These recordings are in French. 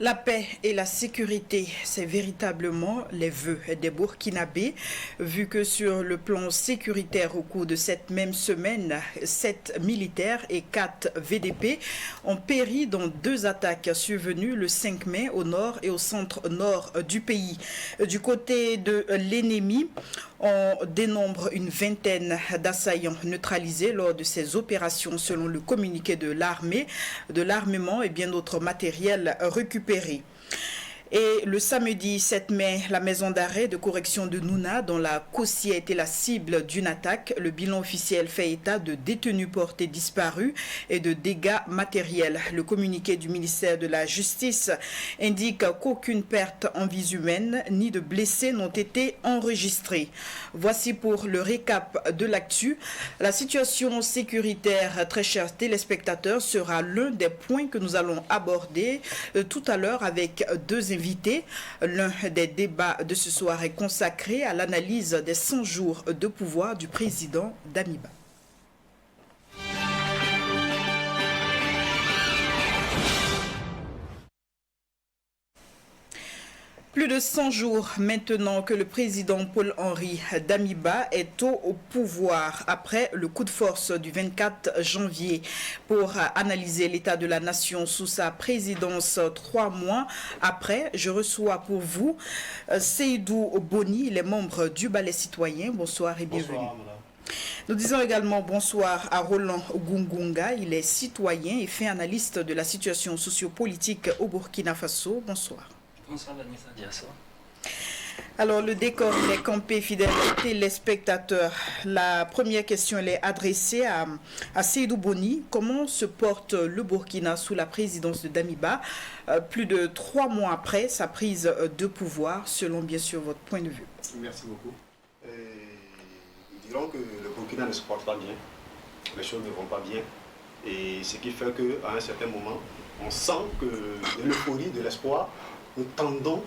La paix et la sécurité, c'est véritablement les vœux des Burkinabés, vu que sur le plan sécuritaire, au cours de cette même semaine, 7 militaires et 4 VDP ont péri dans 2 attaques survenues le 5 mai au nord et au centre-nord du pays. Du côté de l'ennemi, on dénombre une vingtaine d'assaillants neutralisés lors de ces opérations selon le communiqué de l'armée, de l'armement et bien d'autres matériels récupérés. Et le samedi 7 mai, la maison d'arrêt de correction de Nouna, dont la Kossi a été la cible d'une attaque. Le bilan officiel fait état de détenus portés disparus et de dégâts matériels. Le communiqué du ministère de la Justice indique qu'aucune perte en vies humaines ni de blessés n'ont été enregistrés. Voici pour le récap de l'actu. La situation sécuritaire, très chers téléspectateurs, sera l'un des points que nous allons aborder tout à l'heure avec deux invités. L'un des débats de ce soir est consacré à l'analyse des 100 jours de pouvoir du président Damiba. Plus de 100 jours maintenant que le président Paul-Henri Damiba est au pouvoir après le coup de force du 24 janvier. Pour analyser l'état de la nation sous sa présidence 3 mois après, je reçois pour vous Seydou Boni, les membres du Balai citoyen. Bonsoir et bienvenue. Bonsoir, madame. Nous disons également bonsoir à Roland Gungunga. Il est citoyen et fait analyste de la situation sociopolitique au Burkina Faso. Bonsoir. Bonsoir Vanessa Diasso. Alors le décor est campé, fidèles téléspectateurs. La première question elle est adressée à Seydou Boni. Comment se porte le Burkina sous la présidence de Damiba, plus de 3 mois après sa prise de pouvoir, selon bien sûr votre point de vue? Merci beaucoup. Nous dirons que le Burkina ne se porte pas bien, les choses ne vont pas bien, et ce qui fait qu'à un certain moment, on sent que de l'euphorie, de l'espoir, nous tendons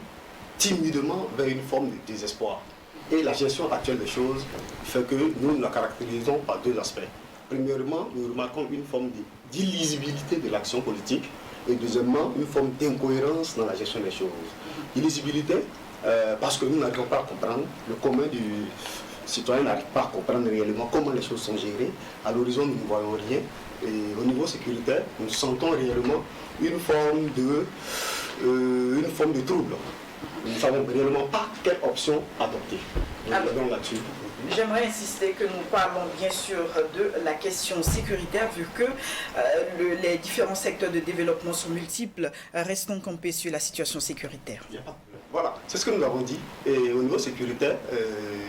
timidement vers une forme de désespoir. Et la gestion actuelle des choses fait que nous la caractérisons par deux aspects. Premièrement, nous remarquons une forme d'illisibilité de l'action politique et deuxièmement, une forme d'incohérence dans la gestion des choses. Illisibilité, parce que nous n'arrivons pas à comprendre, le commun du citoyen n'arrive pas à comprendre réellement comment les choses sont gérées. À l'horizon, nous ne voyons rien. Et au niveau sécuritaire, nous sentons réellement une forme de trouble. Nous ne savons réellement pas quelle option adopter. Là-dessus. J'aimerais insister que nous parlons bien sûr de la question sécuritaire, vu que les différents secteurs de développement sont multiples. Restons campés sur la situation sécuritaire. Voilà, c'est ce que nous avons dit. Et au niveau sécuritaire,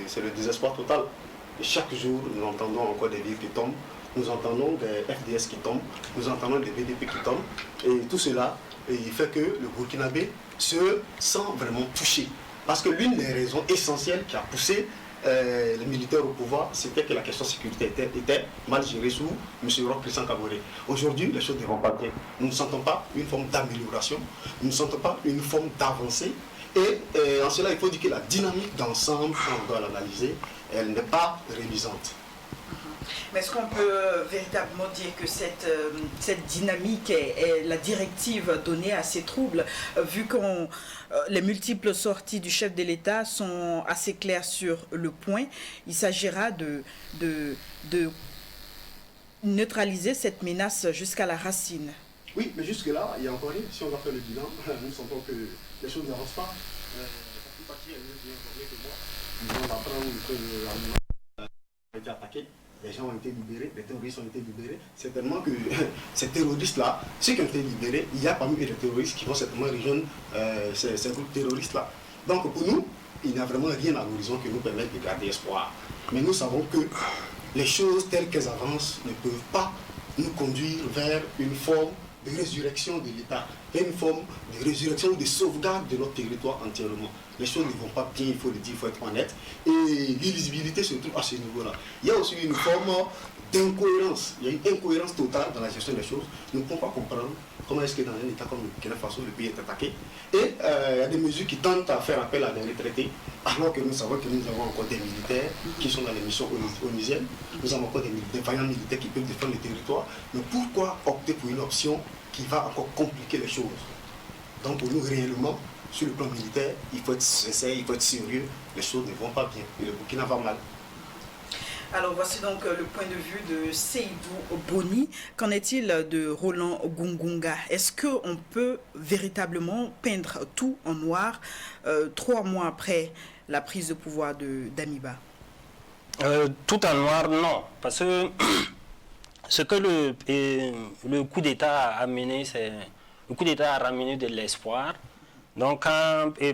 c'est le désespoir total. Et chaque jour, nous entendons encore des villes qui tombent, nous entendons des FDS qui tombent, nous entendons des VDP qui tombent. Et tout cela, il fait que le Burkinabé se sent vraiment touché. Parce que l'une des raisons essentielles qui a poussé les militaires au pouvoir, c'était que la question sécuritaire était mal gérée sous M. Roch Christian Kaboré. Aujourd'hui, les choses ne vont pas bien. Nous ne sentons pas une forme d'amélioration, nous ne sentons pas une forme d'avancée. Et en cela, il faut dire que la dynamique d'ensemble, on doit l'analyser, elle n'est pas révisante. Mais est-ce qu'on peut véritablement dire que cette dynamique est la directive donnée à ces troubles, vu que les multiples sorties du chef de l'État sont assez claires sur le point? Il s'agira de neutraliser cette menace jusqu'à la racine. Oui, mais jusque-là, il y a encore rien. Si on va faire le bilan, nous sentons que les choses n'avancent pas. La plupart est bien informé que moi. Ils vont apprendre que l'animal a été attaqué. Les gens ont été libérés, les terroristes ont été libérés. Certainement que ces terroristes-là, ceux qui ont été libérés, il y a parmi eux des terroristes qui vont certainement rejoindre ces groupes terroristes-là. Donc pour nous, il n'y a vraiment rien à l'horizon qui nous permette de garder espoir. Mais nous savons que les choses telles qu'elles avancent ne peuvent pas nous conduire vers une forme de résurrection de l'État, vers une forme de résurrection ou de sauvegarde de notre territoire entièrement. Les choses ne vont pas bien, il faut le dire, il faut être honnête. Et l'illisibilité se trouve à ce niveau-là. Il y a aussi une forme d'incohérence. Il y a une incohérence totale dans la gestion des choses. Nous ne pouvons pas comprendre comment est-ce que dans un État comme le Burkina Faso, le pays est attaqué. Et il y a des mesures qui tentent à faire appel à des retraités, alors que nous savons que nous avons encore des militaires qui sont dans les missions onusiennes. Nous avons encore des vaillants militaires qui peuvent défendre le territoire. Mais pourquoi opter pour une option qui va encore compliquer les choses? Donc pour nous, réellement, sur le plan militaire, il faut être sincère, il faut être sérieux. Les choses ne vont pas bien et le Burkina va mal. Alors voici donc le point de vue de Seydou Boni. Qu'en est-il de Roland Gungunga? Est-ce qu'on peut véritablement peindre tout en noir 3 mois après la prise de pouvoir de Damiba? Tout en noir, non. Parce que ce que le coup d'État a amené, c'est le coup d'État a ramené de l'espoir. Donc,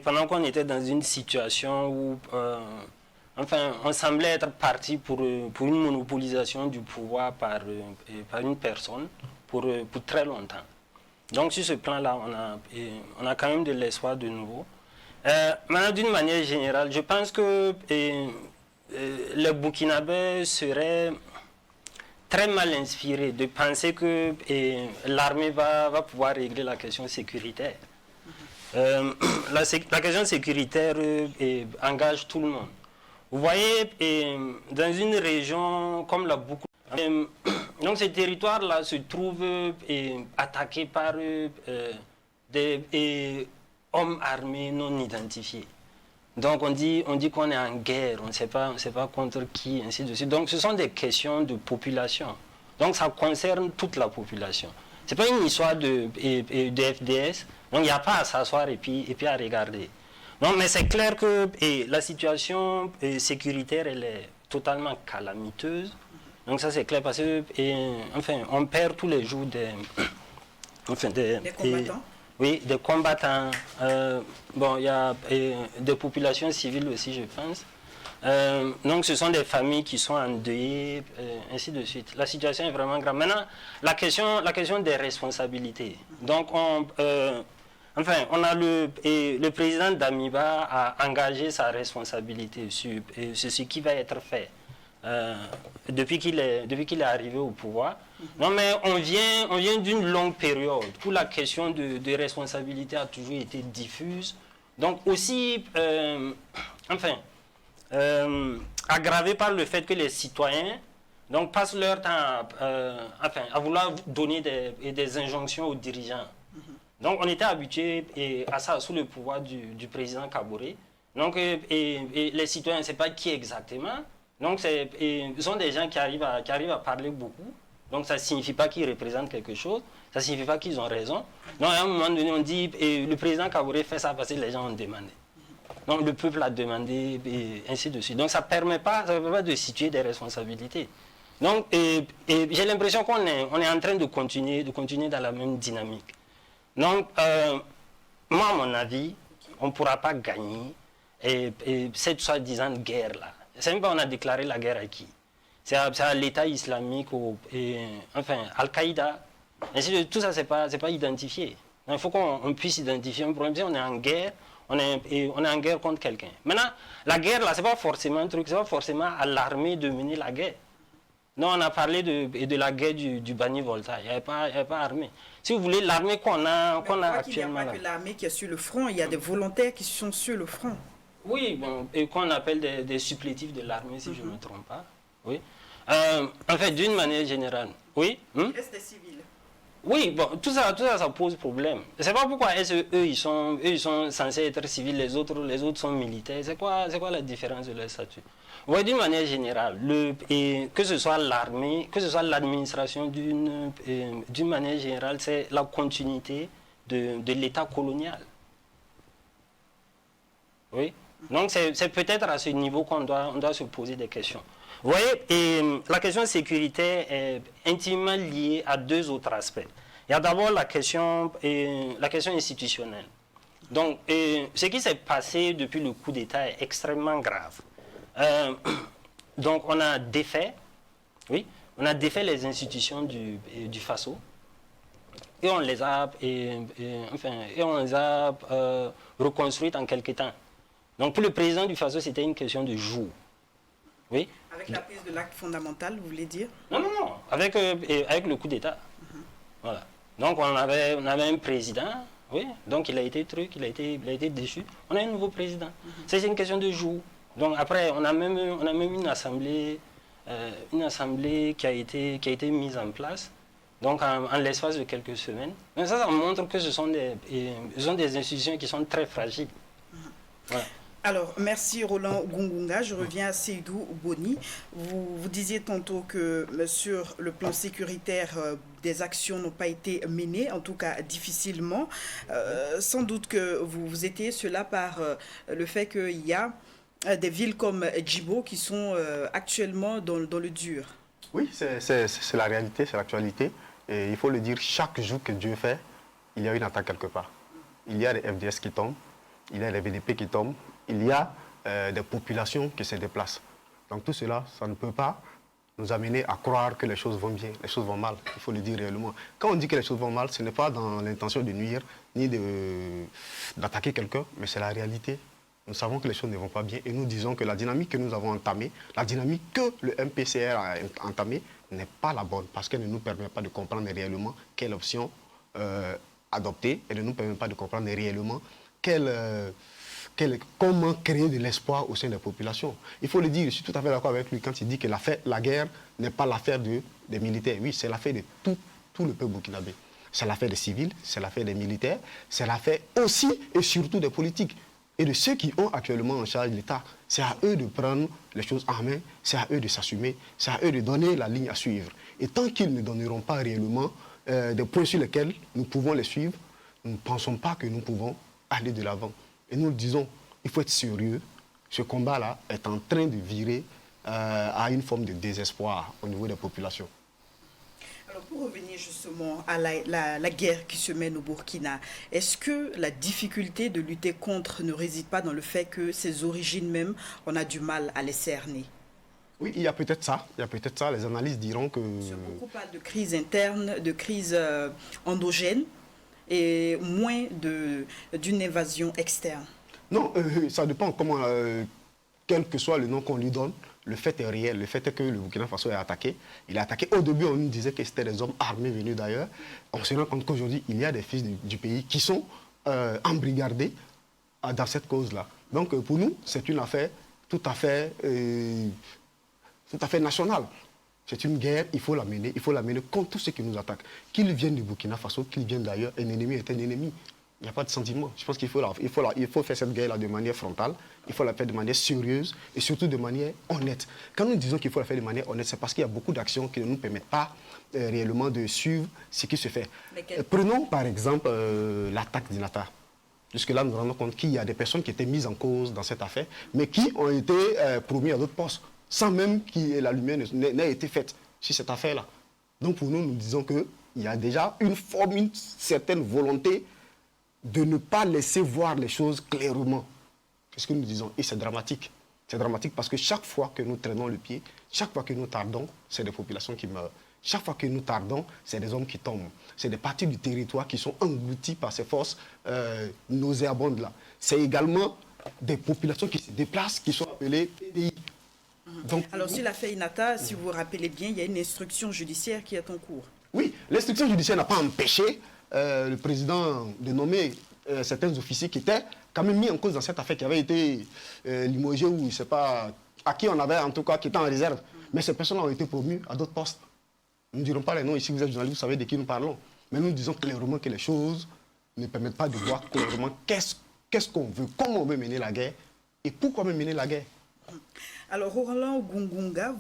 pendant qu'on était dans une situation où on semblait être parti pour une monopolisation du pouvoir par une personne pour très longtemps. Donc, sur ce plan-là, on a quand même de l'espoir de nouveau. Maintenant, d'une manière générale, je pense que les Burkinabés seraient très mal inspirés de penser que l'armée va pouvoir régler la question sécuritaire. La question sécuritaire engage tout le monde. Vous voyez, dans une région comme la Burkina, donc ces territoires-là se trouvent attaqués par des hommes armés non identifiés. Donc on dit qu'on est en guerre, on ne sait pas contre qui, ainsi de suite. Donc ce sont des questions de population. Donc ça concerne toute la population. Ce n'est pas une histoire de FDS, donc il n'y a pas à s'asseoir et puis à regarder. Non, mais c'est clair que la situation sécuritaire, elle est totalement calamiteuse. Donc ça c'est clair parce que on perd tous les jours des combattants. Oui, des combattants. Bon, il y a des populations civiles aussi, je pense. Donc ce sont des familles qui sont endeuillées, ainsi de suite. La situation est vraiment grave. Maintenant, la question des responsabilités. Donc on a le président Damiba a engagé sa responsabilité sur ce qui va être fait depuis qu'il est arrivé au pouvoir. Non, mais on vient d'une longue période où la question de responsabilité a toujours été diffuse. Donc aussi, aggravé par le fait que les citoyens passent leur temps à vouloir donner des injonctions aux dirigeants. Donc on était habitué à ça sous le pouvoir du président Kaboré. Donc les citoyens, je ne sais pas qui exactement. Donc ce sont des gens qui arrivent à parler beaucoup. Donc ça ne signifie pas qu'ils représentent quelque chose. Ça ne signifie pas qu'ils ont raison. Donc à un moment donné, on dit le président Kaboré fait ça parce que les gens ont demandé. Donc le peuple a demandé et ainsi de suite. Donc ça ne permet pas de situer des responsabilités. Donc j'ai l'impression qu'on est en train de continuer dans la même dynamique. Donc, moi, à mon avis, on ne pourra pas gagner cette soi-disant guerre-là. C'est même pas on a déclaré la guerre à qui. C'est à l'État islamique, Al-Qaïda. Tout ça, c'est pas identifié. Donc, il faut qu'on puisse identifier un problème. Si on est en guerre, on est en guerre contre quelqu'un. Maintenant, la guerre, là, ce n'est pas forcément un truc, ce n'est pas forcément à l'armée de mener la guerre. Non, on a parlé de la guerre du Bani Volta. Il n'y avait pas armée. Si vous voulez, l'armée qu'on a actuellement. Il n'y a pas que l'armée qui est sur le front, il y a des volontaires qui sont sur le front. Oui, bon, et qu'on appelle des supplétifs de l'armée, si je ne me trompe pas. Oui. En fait, d'une manière générale. Oui. Il reste des civils. Oui, bon, tout ça, ça pose problème. Je ne sais pas pourquoi eux, ils sont censés être civils, les autres sont militaires. C'est quoi la différence de leur statut? Oui, d'une manière générale, que ce soit l'armée, que ce soit l'administration, d'une manière générale, c'est la continuité de l'État colonial. Oui. Donc c'est peut-être à ce niveau qu'on doit se poser des questions. Vous voyez, la question sécuritaire est intimement liée à deux autres aspects. Il y a d'abord la question institutionnelle. Donc, ce qui s'est passé depuis le coup d'État est extrêmement grave. Donc, on a défait les institutions du Faso et on les a, reconstruites en quelque temps. Donc, pour le président du Faso, c'était une question de jours. Oui. Avec la prise de l'acte fondamental, vous voulez dire? Non, avec le coup d'État. Voilà. Donc, on avait un président, oui, donc il a été déchu. On a un nouveau président. C'est une question de jours. Donc, après, on a même une assemblée qui a été mise en place. Donc, en l'espace de quelques semaines. Donc, ça montre que ce sont des institutions qui sont très fragiles. Voilà. Alors, merci Roland Gungunga. Je reviens à Seydou Boni. Vous disiez tantôt que sur le plan sécuritaire, des actions n'ont pas été menées, en tout cas difficilement. Sans doute que vous étiez cela par le fait qu'il y a des villes comme Djibo qui sont actuellement dans le dur. Oui, c'est la réalité, c'est l'actualité. Et il faut le dire, chaque jour que Dieu fait, il y a une attaque quelque part. Il y a des FDS qui tombent, il y a des VDP qui tombent, il y a des populations qui se déplacent. Donc tout cela, ça ne peut pas nous amener à croire que les choses vont bien, les choses vont mal. Il faut le dire réellement. Quand on dit que les choses vont mal, ce n'est pas dans l'intention de nuire ni d'attaquer quelqu'un, mais c'est la réalité. Nous savons que les choses ne vont pas bien et nous disons que la dynamique que nous avons entamée, la dynamique que le MPCR a entamée, n'est pas la bonne parce qu'elle ne nous permet pas de comprendre réellement quelle option adopter et ne nous permet pas de comprendre réellement comment créer de l'espoir au sein des populations. Il faut le dire, je suis tout à fait d'accord avec lui quand il dit que la guerre n'est pas l'affaire des militaires. Oui, c'est l'affaire de tout le peuple burkinabé. C'est l'affaire des civils, c'est l'affaire des militaires, c'est l'affaire aussi et surtout des politiques et de ceux qui ont actuellement en charge l'État. C'est à eux de prendre les choses en main, c'est à eux de s'assumer, c'est à eux de donner la ligne à suivre. Et tant qu'ils ne donneront pas réellement des points sur lesquels nous pouvons les suivre, nous ne pensons pas que nous pouvons aller de l'avant. Et nous le disons, il faut être sérieux. Ce combat-là est en train de virer à une forme de désespoir au niveau des populations. Alors pour revenir justement à la guerre qui se mène au Burkina, est-ce que la difficulté de lutter contre ne réside pas dans le fait que ses origines même, on a du mal à les cerner? Oui, il y a peut-être ça. Il y a peut-être ça. Les analyses diront que... Beaucoup parlent de crise interne, de crise endogène et moins d'une invasion externe. Non, ça dépend comment, quel que soit le nom qu'on lui donne. Le fait est réel. Le fait est que le Burkina Faso est attaqué. Il est attaqué. Au début, on nous disait que c'était des hommes armés venus d'ailleurs. On se rend compte qu'aujourd'hui, il y a des fils du pays qui sont embrigadés dans cette cause-là. Donc, pour nous, c'est une affaire tout à fait nationale. C'est une guerre, il faut la mener contre tous ceux qui nous attaquent. Qu'ils viennent du Burkina Faso, qu'ils viennent d'ailleurs, un ennemi est un ennemi. Il n'y a pas de sentiment. Je pense qu'il faut faire cette guerre-là de manière frontale, il faut la faire de manière sérieuse et surtout de manière honnête. Quand nous disons qu'il faut la faire de manière honnête, c'est parce qu'il y a beaucoup d'actions qui ne nous permettent pas réellement de suivre ce qui se fait. Prenons par exemple l'attaque d'Inata. Jusque-là, nous nous rendons compte qu'il y a des personnes qui étaient mises en cause dans cette affaire, mais qui ont été promis à d'autres postes, sans même que la lumière n'ait été faite sur cette affaire-là. Donc pour nous, nous disons qu'il y a déjà une certaine volonté de ne pas laisser voir les choses clairement. C'est ce que nous disons. Et c'est dramatique. C'est dramatique parce que chaque fois que nous traînons le pied, chaque fois que nous tardons, c'est des populations qui meurent. Chaque fois que nous tardons, c'est des hommes qui tombent. C'est des parties du territoire qui sont englouties par ces forces nauséabondes-là. C'est également des populations qui se déplacent, qui sont appelées PDI. Donc, alors, sur l'affaire Inata, si vous vous rappelez bien, il y a une instruction judiciaire qui est en cours. Oui, l'instruction judiciaire n'a pas empêché le président de nommer certains officiers qui étaient quand même mis en cause dans cette affaire, qui avait été limogés ou je ne sais pas, à qui on avait en tout cas, qui étaient en réserve. Mais ces personnes ont été promues à d'autres postes. Nous ne dirons pas les noms ici, vous êtes journaliste, vous savez de qui nous parlons. Mais nous disons clairement que les choses ne permettent pas de voir clairement qu'est-ce qu'on veut, comment on veut mener la guerre et pourquoi mener la guerre. Alors, Roland Gungunga,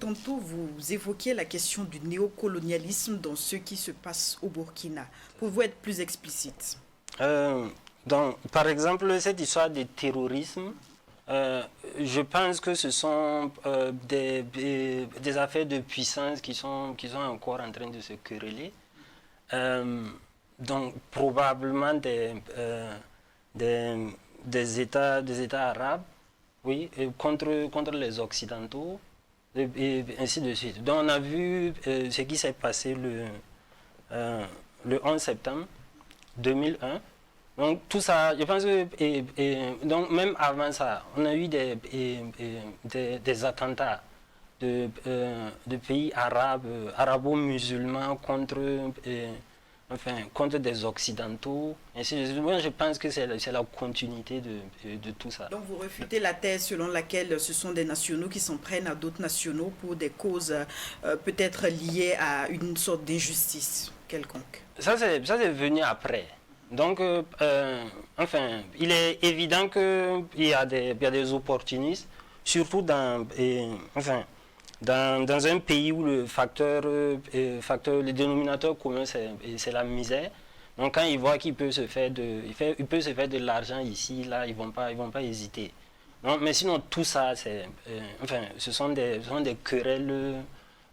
tantôt vous évoquiez la question du néocolonialisme dans ce qui se passe au Burkina. Pouvez-vous être plus explicite? Par exemple, cette histoire de terrorisme, je pense que ce sont des affaires de puissance qui sont encore en train de se quereller. Donc, probablement des États arabes, oui, contre les Occidentaux, et ainsi de suite. Donc on a vu ce qui s'est passé le 11 septembre 2001. Donc tout ça, je pense que, donc même avant ça, on a eu des attentats de pays arabes, arabo-musulmans contre contre des Occidentaux. Moi, je pense que c'est la continuité de tout ça. Donc vous refutez la thèse selon laquelle ce sont des nationaux qui s'en prennent à d'autres nationaux pour des causes peut-être liées à une sorte d'injustice quelconque. Ça, c'est venu après. Donc, il est évident qu'il y a des opportunistes, surtout dans un pays où le dénominateur commun, c'est la misère. Donc, quand ils voient qu'il peut se faire de l'argent ici, là, ils vont pas hésiter. Non, mais sinon, tout ça, ce sont des querelles.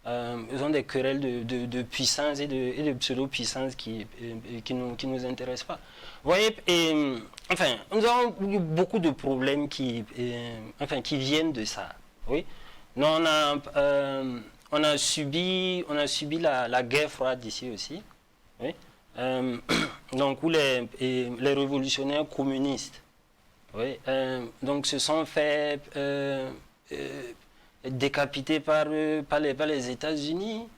Des querelles de puissance et de pseudo-puissance qui nous intéressent pas. Vous voyez, nous avons eu beaucoup de problèmes qui viennent de ça. Oui. Nous, on a subi la guerre froide ici aussi. Oui. Donc, où les révolutionnaires communistes, oui, donc se sont fait décapités par les États-Unis,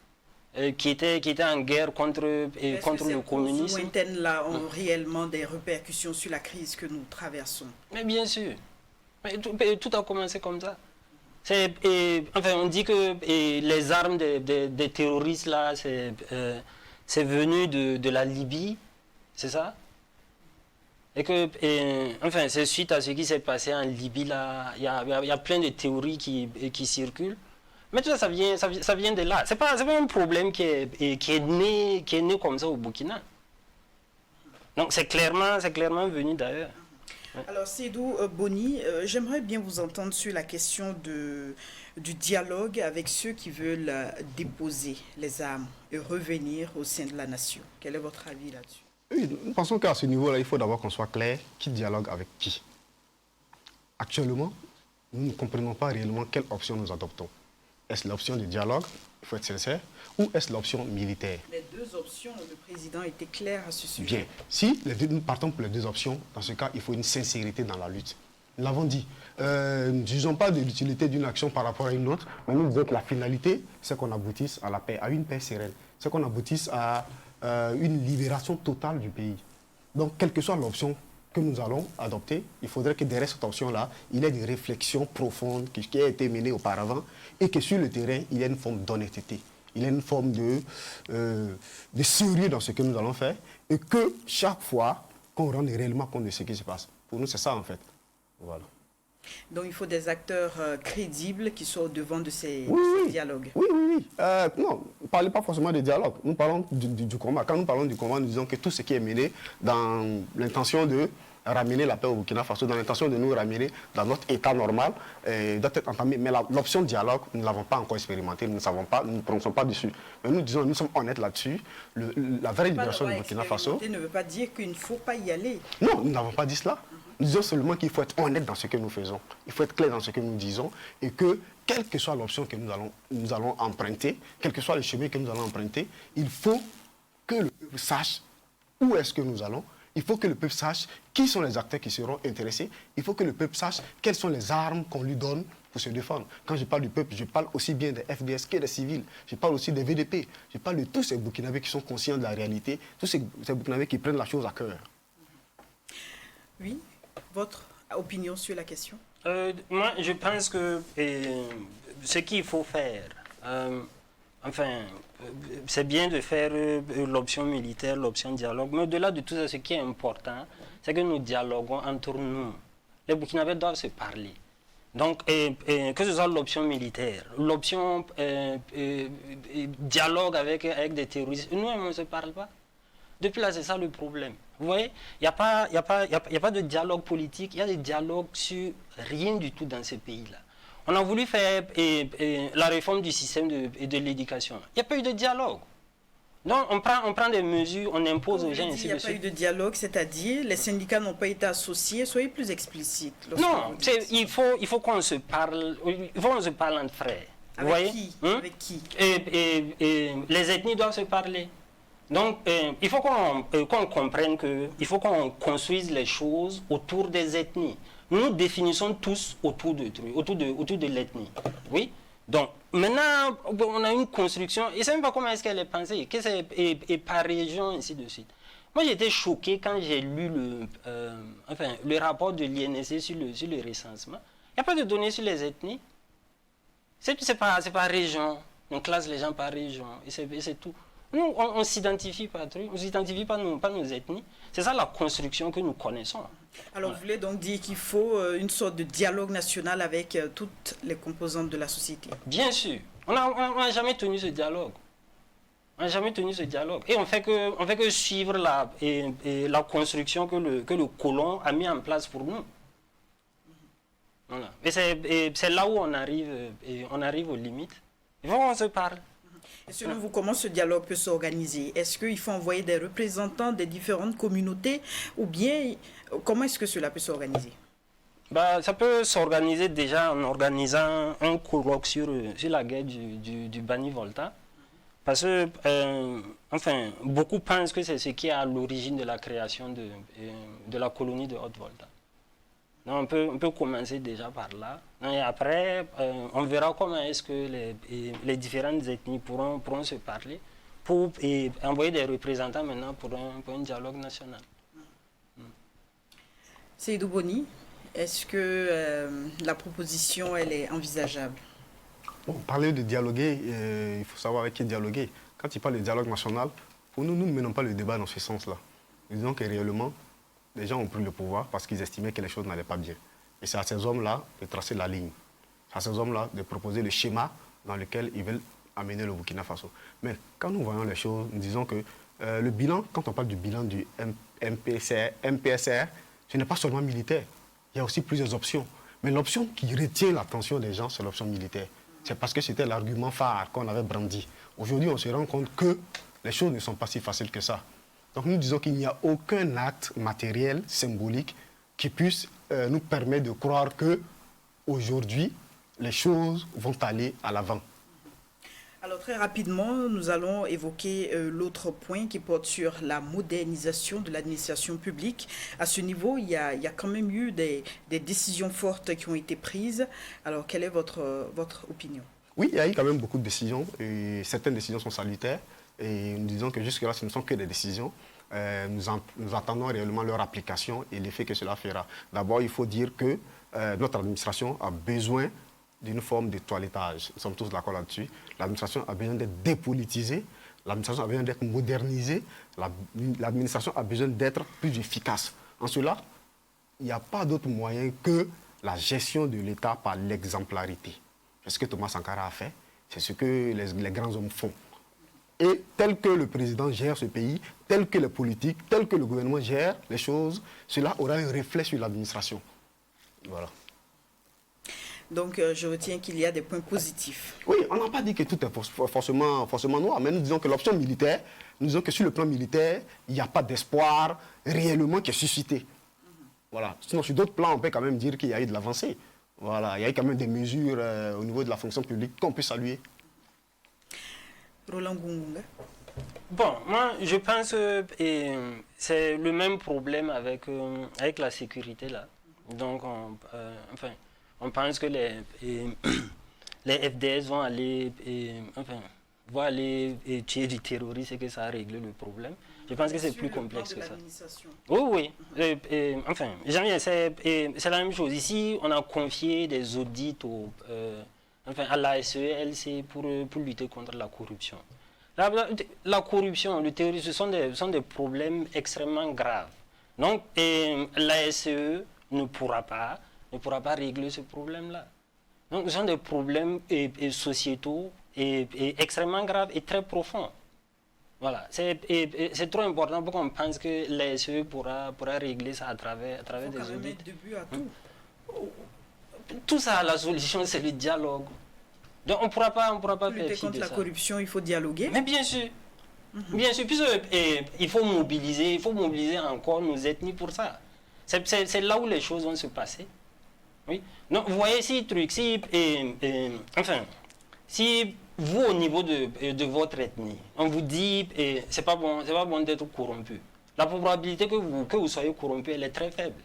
qui étaient en guerre contre le communisme. Ces lointaines-là ont réellement des répercussions sur la crise que nous traversons. Mais bien sûr. Mais tout a commencé comme ça. On dit que les armes des terroristes, là, c'est venu de la Libye, c'est ça? Et que, c'est suite à ce qui s'est passé en Libye, là, il y a plein de théories qui circulent. Mais tout ça, ça vient de là. C'est pas un problème qui est né comme ça au Burkina. Donc c'est clairement venu d'ailleurs. Alors Seydou Boni, j'aimerais bien vous entendre sur la question du dialogue avec ceux qui veulent déposer les armes et revenir au sein de la nation. Quel est votre avis là-dessus? Oui, nous pensons qu'à ce niveau-là, il faut d'abord qu'on soit clair qui dialogue avec qui. Actuellement, nous ne comprenons pas réellement quelle option nous adoptons. Est-ce l'option du dialogue, il faut être sincère, ou est-ce l'option militaire? Les deux options, le président était clair à ce sujet. Bien. Si nous partons pour les deux options, dans ce cas, il faut une sincérité dans la lutte. Nous l'avons dit. Nous ne jugeons pas de l'utilité d'une action par rapport à une autre, mais nous disons que la finalité, c'est qu'on aboutisse à la paix, à une paix sereine. C'est qu'on aboutisse à une libération totale du pays. Donc, quelle que soit l'option que nous allons adopter, il faudrait que derrière cette option-là, il y ait une réflexion profonde qui a été menée auparavant et que sur le terrain, il y ait une forme d'honnêteté. Il y a une forme de sérieux dans ce que nous allons faire et que chaque fois, qu'on rende réellement compte de ce qui se passe. Pour nous, c'est ça en fait. Voilà. Donc il faut des acteurs crédibles qui soient au devant de ces dialogues. Oui. Non, ne parlez pas forcément de dialogue. Nous parlons du combat. Quand nous parlons du combat, nous disons que tout ce qui est mené dans l'intention de ramener la paix au Burkina Faso, dans l'intention de nous ramener dans notre état normal, doit être entamé. Mais l'option dialogue, nous ne l'avons pas encore expérimenté, nous ne savons pas, nous ne prononçons pas dessus. Mais nous disons, nous sommes honnêtes là-dessus. La vraie libération du Burkina Faso... ne veut pas dire qu'il ne faut pas y aller. Non, nous n'avons pas dit cela. Nous disons seulement qu'il faut être honnête dans ce que nous faisons. Il faut être clair dans ce que nous disons et que, quelle que soit l'option que nous allons emprunter, quel que soit le chemin que nous allons emprunter, il faut que le peuple sache où est-ce que nous allons. Il faut que le peuple sache qui sont les acteurs qui seront intéressés. Il faut que le peuple sache quelles sont les armes qu'on lui donne pour se défendre. Quand je parle du peuple, je parle aussi bien des FDS que des civils. Je parle aussi des VDP. Je parle de tous ces Burkinabés qui sont conscients de la réalité, tous ces Burkinabés qui prennent la chose à cœur. Oui. Votre opinion sur la question? Moi, je pense que ce qu'il faut faire, c'est bien de faire l'option militaire, l'option dialogue, mais au-delà de tout ça, ce qui est important, c'est que nous dialoguons entre nous. Les Burkinabés doivent se parler. Donc, que ce soit l'option militaire, l'option dialogue avec des terroristes, nous, on ne se parle pas. Depuis là, c'est ça le problème. Vous voyez, il n'y a pas de dialogue politique, il y a des dialogues sur rien du tout dans ce pays-là. On a voulu faire la réforme du système de l'éducation. Il n'y a pas eu de dialogue. Donc, on prend des mesures, on impose aux gens. Il n'y a pas eu de dialogue, c'est-à-dire les syndicats n'ont pas été associés. Soyez plus explicite. Non, il faut qu'on se parle, entre frères. Avec voyez? Qui Avec qui Les ethnies doivent se parler. Donc, il faut qu'on comprenne qu'il faut qu'on construise les choses autour des ethnies. Nous définissons tous autour de l'ethnie. Oui. Donc, maintenant, on a une construction, et je ne sais même pas comment est-ce qu'elle est pensée, que c'est et par région, ainsi de suite. Moi, j'étais choqué quand j'ai lu le rapport de l'INSS sur le recensement. Il n'y a pas de données sur les ethnies. C'est par région. On classe les gens par région, et c'est tout. Nous, on ne s'identifie pas, on ne s'identifie pas nos ethnies. C'est ça la construction que nous connaissons. Alors, vous voulez donc dire qu'il faut une sorte de dialogue national avec toutes les composantes de la société? Bien sûr. On n'a jamais tenu ce dialogue. On n'a jamais tenu ce dialogue. Et on fait que suivre la construction que le colon a mis en place pour nous. Voilà. Et c'est là où on arrive aux limites. Il faut qu'on se parle. Et selon vous, comment ce dialogue peut s'organiser? Est-ce qu'il faut envoyer des représentants des différentes communautés ou bien comment est-ce que cela peut s'organiser? Ça peut s'organiser déjà en organisant un colloque sur la guerre du Bani Volta. Parce que, beaucoup pensent que c'est ce qui est à l'origine de la création de la colonie de Haute-Volta. Donc on peut commencer déjà par là. Et après, on verra comment est-ce que les différentes ethnies pourront se parler pour envoyer des représentants maintenant pour un dialogue national. Seydou Boni, est-ce que la proposition elle est envisageable? Bon, parler de dialoguer, il faut savoir avec qui dialoguer. Quand il parle de dialogue national, pour nous, nous ne menons pas le débat dans ce sens-là. Nous disons que réellement, les gens ont pris le pouvoir parce qu'ils estimaient que les choses n'allaient pas bien. Et c'est à ces hommes-là de tracer la ligne. C'est à ces hommes-là de proposer le schéma dans lequel ils veulent amener le Burkina Faso. Mais quand nous voyons les choses, nous disons que le bilan, quand on parle du bilan du MPSR, ce n'est pas seulement militaire. Il y a aussi plusieurs options. Mais l'option qui retient l'attention des gens, c'est l'option militaire. C'est parce que c'était l'argument phare qu'on avait brandi. Aujourd'hui, on se rend compte que les choses ne sont pas si faciles que ça. Donc nous disons qu'il n'y a aucun acte matériel, symbolique, qui puisse nous permettre de croire qu'aujourd'hui, les choses vont aller à l'avant. Alors très rapidement, nous allons évoquer l'autre point qui porte sur la modernisation de l'administration publique. À ce niveau, il y a quand même eu des décisions fortes qui ont été prises. Alors quelle est votre opinion? Oui, il y a eu quand même beaucoup de décisions. Et certaines décisions sont salutaires. Et nous disons que jusque-là, ce ne sont que des décisions. Nous attendons réellement leur application et l'effet que cela fera. D'abord, il faut dire que notre administration a besoin d'une forme de toilettage. Nous sommes tous d'accord là-dessus. L'administration a besoin d'être dépolitisée, l'administration a besoin d'être modernisée, l'administration a besoin d'être plus efficace. En cela, il n'y a pas d'autre moyen que la gestion de l'État par l'exemplarité. C'est ce que Thomas Sankara a fait, c'est ce que les grands hommes font. Et tel que le président gère ce pays, tel que les politiques, tel que le gouvernement gère les choses, cela aura un reflet sur l'administration. Voilà. Donc, je retiens qu'il y a des points positifs. Oui, on n'a pas dit que tout est forcément noir, mais nous disons que l'option militaire, nous disons que sur le plan militaire, il n'y a pas d'espoir réellement qui est suscité. Voilà. Sinon, sur d'autres plans, on peut quand même dire qu'il y a eu de l'avancée. Voilà. Il y a eu quand même des mesures au niveau de la fonction publique qu'on peut saluer. Roland Ngungunga. Bon, moi, je pense que c'est le même problème avec la sécurité, là. Donc, on pense que les FDS vont aller, tuer du terroriste et que ça a réglé le problème. Je pense que c'est plus complexe que ça. Oui. C'est la même chose. Ici, on a confié des audits à la SELC pour lutter contre la corruption. La corruption, le terrorisme, ce sont des problèmes extrêmement graves. Donc, la SE ne pourra pas régler ce problème-là. Donc, ce sont des problèmes sociétaux et extrêmement graves et très profonds. Voilà. C'est trop important pour qu'on pense que la SE pourra régler ça à travers des audits. Début à tout. Tout ça, la solution, c'est le dialogue. Donc, on ne pourra pas faire lutter contre la corruption, il faut dialoguer. Mais bien sûr. Bien sûr, il faut mobiliser encore nos ethnies pour ça. C'est là où les choses vont se passer. Oui. Donc, vous voyez ces trucs, si vous, au niveau de votre ethnie, on vous dit c'est pas bon d'être corrompu. La probabilité que vous soyez corrompu, elle est très faible.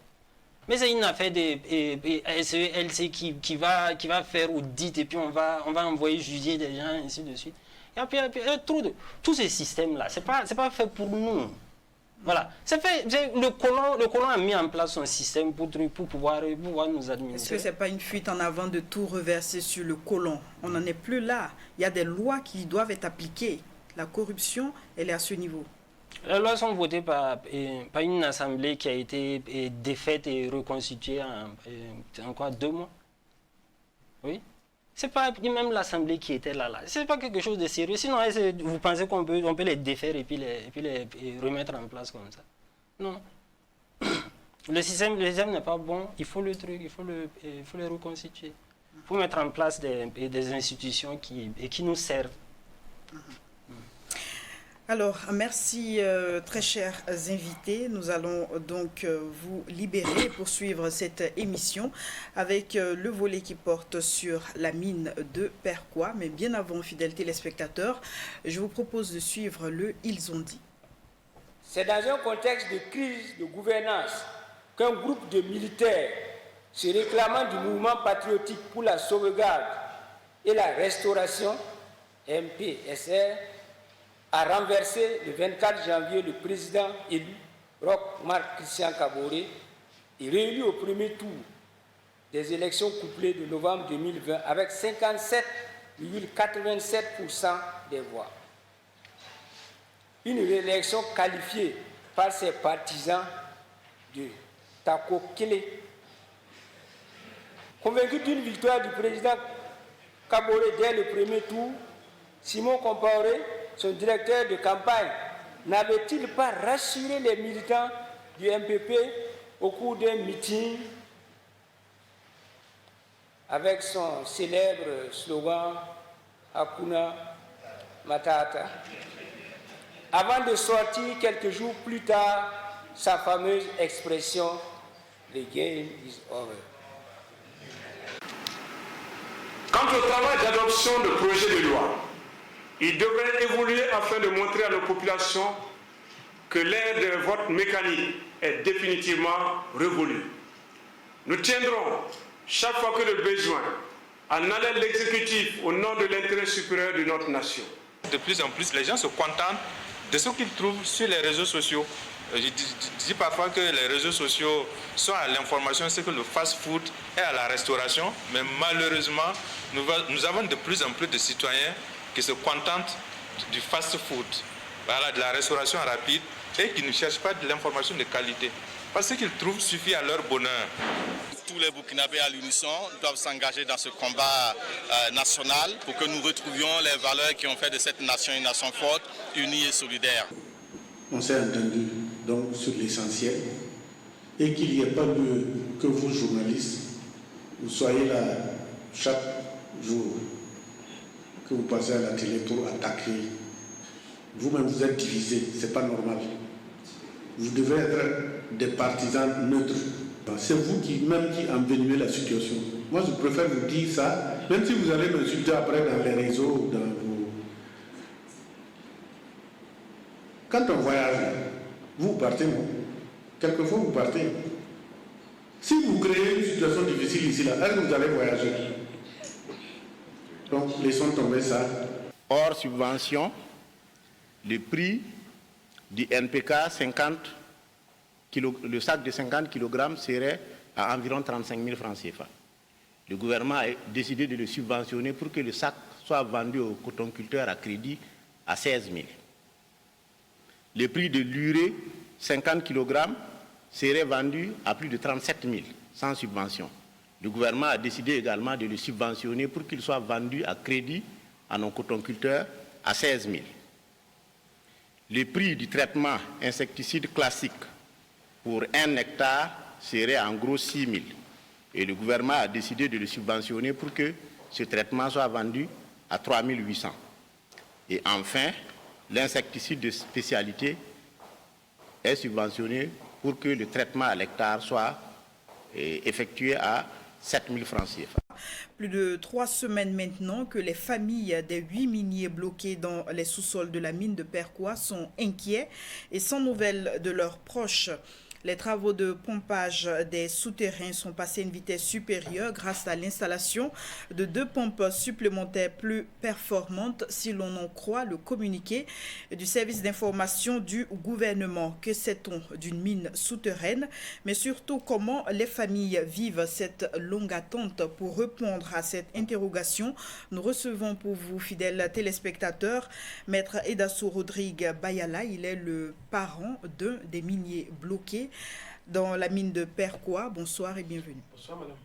Mais c'est une affaire de LCE qui va faire audit et puis on va envoyer juger des gens, ainsi de suite. Et puis, tous ces systèmes-là, c'est pas fait pour nous. Voilà. Le colon a mis en place son système pour pouvoir nous administrer. Est-ce que ce n'est pas une fuite en avant de tout reverser sur le colon? On n'en est plus là. Il y a des lois qui doivent être appliquées. La corruption, elle est à ce niveau. Les lois sont votées par une assemblée qui a été défaite et reconstituée en quoi, 2 mois. Oui. C'est pas même l'assemblée qui était là. C'est pas quelque chose de sérieux. Sinon, vous pensez qu'on peut les défaire et puis les remettre en place comme ça? Non. Le système n'est pas bon. Il faut le reconstituer. Il faut mettre en place des institutions qui nous servent. Alors, merci très chers invités. Nous allons donc vous libérer et poursuivre cette émission avec le volet qui porte sur la mine de Perquois. Mais bien avant, fidèles téléspectateurs, je vous propose de suivre le Ils ont dit. C'est dans un contexte de crise de gouvernance qu'un groupe de militaires se réclamant du mouvement patriotique pour la sauvegarde et la restauration, MPSR, a renversé le 24 janvier le président élu, Roch Marc Christian Kaboré, et réélu au premier tour des élections couplées de novembre 2020 avec 57,87% des voix. Une réélection qualifiée par ses partisans de Tako Kele. Convaincu d'une victoire du président Kaboré dès le premier tour, Simon Compaoré, son directeur de campagne, n'avait-il pas rassuré les militants du MPP au cours d'un meeting avec son célèbre slogan Hakuna Matata, avant de sortir quelques jours plus tard sa fameuse expression « The game is over ». Quant au travail d'adoption de projets de loi, il devrait évoluer afin de montrer à nos populations que l'ère de vote mécanique est définitivement révolue. Nous tiendrons, chaque fois que le besoin, en allant l'exécutif au nom de l'intérêt supérieur de notre nation. De plus en plus, les gens se contentent de ce qu'ils trouvent sur les réseaux sociaux. Je dis parfois que les réseaux sociaux sont à l'information, c'est que le fast-food est à la restauration, mais malheureusement, nous avons de plus en plus de citoyens qui se contentent du fast-food, voilà, de la restauration rapide, et qui ne cherchent pas de l'information de qualité. Parce que ce qu'ils trouvent suffit à leur bonheur. Tous les Burkinabés à l'unisson doivent s'engager dans ce combat national pour que nous retrouvions les valeurs qui ont fait de cette nation une nation forte, unie et solidaire. On s'est entendu donc sur l'essentiel et qu'il n'y ait pas lieu que vous, journalistes, vous soyez là chaque jour que vous passez à la télé pour attaquer. Vous-même, vous êtes divisés, c'est pas normal. Vous devez être des partisans neutres. C'est vous qui envenimez la situation. Moi, je préfère vous dire ça, même si vous allez m'insulter après dans les réseaux, dans vos... Quand on voyage, vous partez, non? Quelquefois, vous partez. Si vous créez une situation difficile ici, là, est-ce que vous allez voyager? Donc, laissons tomber ça. Hors subvention, le prix du NPK, le sac de 50 kg serait à environ 35 000 francs CFA. Le gouvernement a décidé de le subventionner pour que le sac soit vendu aux cotonculteurs à crédit à 16 000. Le prix de l'urée, 50 kg, serait vendu à plus de 37 000, sans subvention. Le gouvernement a décidé également de le subventionner pour qu'il soit vendu à crédit à nos cotonculteurs à 16 000. Le prix du traitement insecticide classique pour 1 hectare serait en gros 6 000. Et le gouvernement a décidé de le subventionner pour que ce traitement soit vendu à 3 800. Et enfin, l'insecticide de spécialité est subventionné pour que le traitement à l'hectare soit effectué à 7 000 francs CFA. Plus de 3 semaines maintenant que les familles des 8 miniers bloqués dans les sous-sols de la mine de Perquois sont inquiets et sans nouvelles de leurs proches. Les travaux de pompage des souterrains sont passés à une vitesse supérieure grâce à l'installation de 2 pompes supplémentaires plus performantes, si l'on en croit le communiqué du service d'information du gouvernement. Que sait-on d'une mine souterraine, mais surtout comment les familles vivent cette longue attente? Pour répondre à cette interrogation, nous recevons pour vous, fidèles téléspectateurs, Maître Edassou Rodrigue Bayala. Il est le parent d'un des miniers bloqués dans la mine de Perquois. Bonsoir et bienvenue. Bonsoir, madame.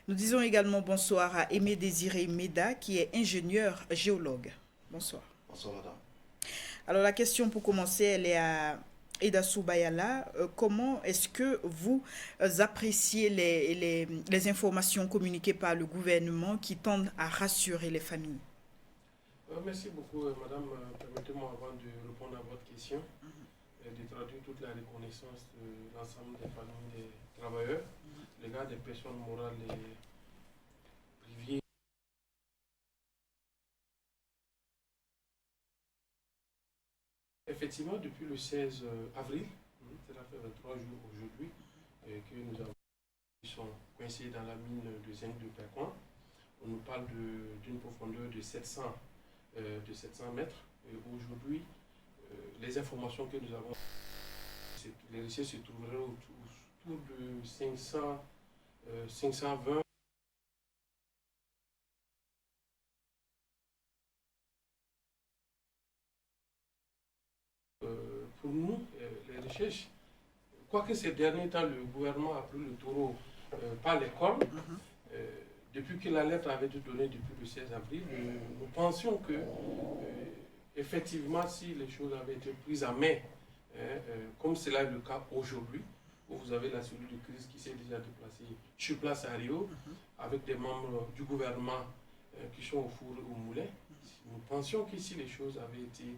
Nous disons également bonsoir à Aimé Désiré Meda, qui est ingénieur géologue. Bonsoir. Bonsoir, madame. Alors la question pour commencer, elle est à Edassou Bayala. Comment est-ce que vous appréciez les informations communiquées par le gouvernement qui tendent à rassurer les familles? Merci beaucoup, madame. Permettez-moi, avant de répondre à votre question, de traduire toute la reconnaissance de l'ensemble des familles des travailleurs, l'égard des personnes morales et privées. Effectivement, depuis le 16 avril, cela fait 23 jours aujourd'hui, que nous avons qui sont coincés dans la mine de zinc de Perquois. On nous parle d'une profondeur de 700 mètres. Aujourd'hui, les informations que nous avons, les richesses se trouveraient autour de 520. Pour nous, les recherches, quoique ces derniers temps, le gouvernement a pris le taureau par les cornes, depuis que la lettre avait été donnée depuis le 16 avril, nous pensions que, effectivement, si les choses avaient été prises à main, comme cela est le cas aujourd'hui, où vous avez la cellule de crise qui s'est déjà déplacée sur place à Rio, avec des membres du gouvernement qui sont au four et au moulin, nous pensions que si les choses avaient été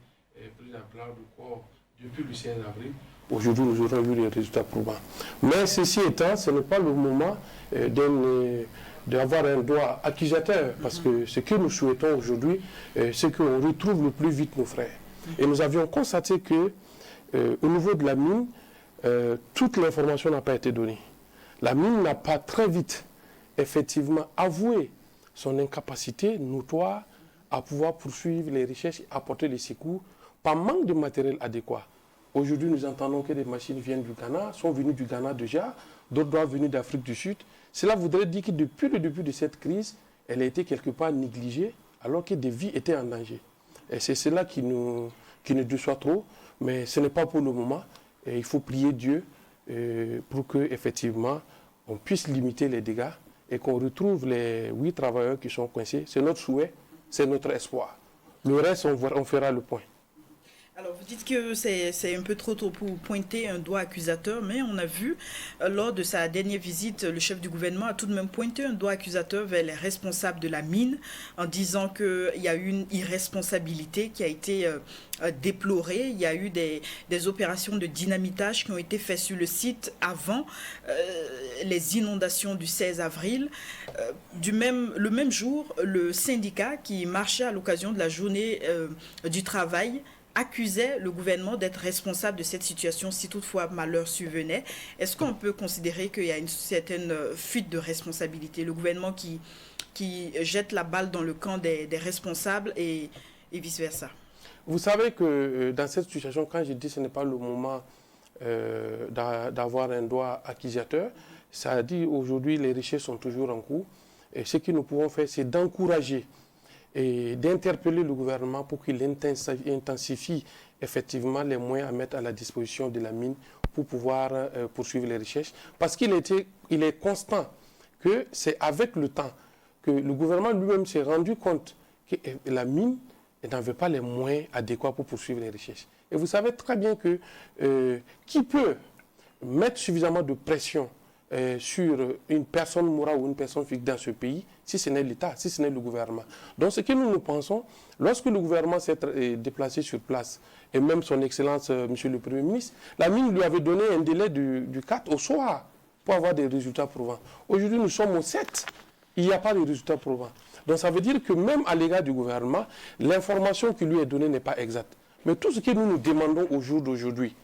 prises à plat de corps depuis le 16 avril, aujourd'hui nous aurons vu les résultats probants. Mais ceci étant, ce n'est pas le moment d'avoir un droit accusateur, parce que ce que nous souhaitons aujourd'hui, c'est qu'on retrouve le plus vite nos frères. Et nous avions constaté que au niveau de la mine, toute l'information n'a pas été donnée. La mine n'a pas très vite, effectivement, avoué son incapacité notoire à pouvoir poursuivre les recherches et apporter les secours par manque de matériel adéquat. Aujourd'hui, nous entendons que des machines viennent du Ghana, sont venues du Ghana déjà, d'autres doivent venir d'Afrique du Sud. Cela voudrait dire que depuis le début de cette crise, elle a été quelque part négligée, alors que des vies étaient en danger. Et c'est cela qui nous déçoit trop, mais ce n'est pas pour le moment. Et il faut prier Dieu pour qu'effectivement, on puisse limiter les dégâts et qu'on retrouve les 8 travailleurs qui sont coincés. C'est notre souhait, c'est notre espoir. Le reste, on fera le point. Alors, vous dites que c'est un peu trop tôt pour pointer un doigt accusateur, mais on a vu, lors de sa dernière visite, le chef du gouvernement a tout de même pointé un doigt accusateur vers les responsables de la mine, en disant qu'il y a eu une irresponsabilité qui a été déplorée. Il y a eu des opérations de dynamitage qui ont été faites sur le site avant les inondations du 16 avril. Le même jour, le syndicat qui marchait à l'occasion de la journée du travail accusait le gouvernement d'être responsable de cette situation si toutefois malheur survenait. Est-ce qu'on peut considérer qu'il y a une certaine fuite de responsabilité, le gouvernement qui jette la balle dans le camp des responsables et vice-versa? Vous savez que dans cette situation, quand je dis que ce n'est pas le moment d'avoir un droit accusateur, ça dit aujourd'hui les recherches sont toujours en cours. Et ce que nous pouvons faire, c'est d'encourager et d'interpeller le gouvernement pour qu'il intensifie effectivement les moyens à mettre à la disposition de la mine pour pouvoir poursuivre les recherches. Parce qu'il est constant que c'est avec le temps que le gouvernement lui-même s'est rendu compte que la mine n'avait pas les moyens adéquats pour poursuivre les recherches. Et vous savez très bien que qui peut mettre suffisamment de pression sur une personne morale ou une personne physique dans ce pays, si ce n'est l'État, si ce n'est le gouvernement. Donc ce que nous pensons, lorsque le gouvernement s'est déplacé sur place, et même son Excellence, Monsieur le Premier ministre, la mine lui avait donné un délai du 4 au soir pour avoir des résultats probants. Aujourd'hui, nous sommes au 7, il n'y a pas de résultats probants. Donc ça veut dire que même à l'égard du gouvernement, l'information qui lui est donnée n'est pas exacte. Mais tout ce que nous demandons au jour d'aujourd'hui,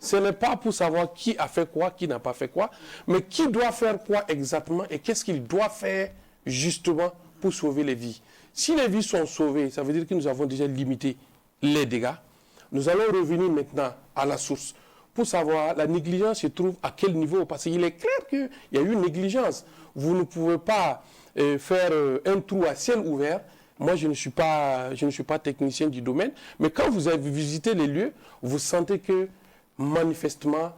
Ce n'est pas pour savoir qui a fait quoi, qui n'a pas fait quoi, mais qui doit faire quoi exactement et qu'est-ce qu'il doit faire justement pour sauver les vies. Si les vies sont sauvées, ça veut dire que nous avons déjà limité les dégâts. Nous allons revenir maintenant à la source pour savoir la négligence se trouve à quel niveau. Parce qu'il est clair qu'il y a eu une négligence. Vous ne pouvez pas faire un trou à ciel ouvert. Moi, je ne suis pas technicien du domaine, mais quand vous avez visité les lieux, vous sentez que manifestement,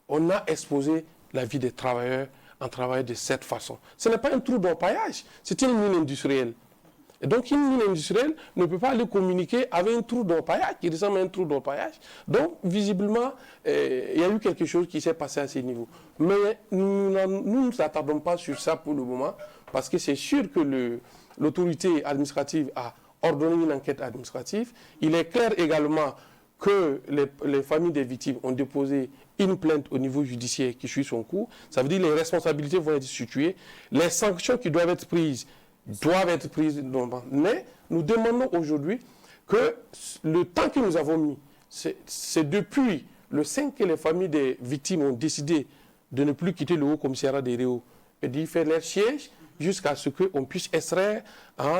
on a exposé la vie des travailleurs en travaillant de cette façon. Ce n'est pas un trou d'orpaillage, c'est une mine industrielle. Et donc, une mine industrielle ne peut pas aller communiquer avec un trou d'orpaillage qui ressemble à un trou d'orpaillage. Donc, visiblement, il y a eu quelque chose qui s'est passé à ce niveau. Mais nous ne nous attardons pas sur ça pour le moment, parce que c'est sûr que l'autorité administrative a ordonné une enquête administrative. Il est clair également que les familles des victimes ont déposé une plainte au niveau judiciaire qui suit son cours. Ça veut dire que les responsabilités vont être situées. Les sanctions qui doivent être prises mais nous demandons aujourd'hui que le temps que nous avons mis, c'est depuis le 5 que les familles des victimes ont décidé de ne plus quitter le Haut-Commissariat des Réaux et d'y faire leur siège jusqu'à ce qu'on puisse extraire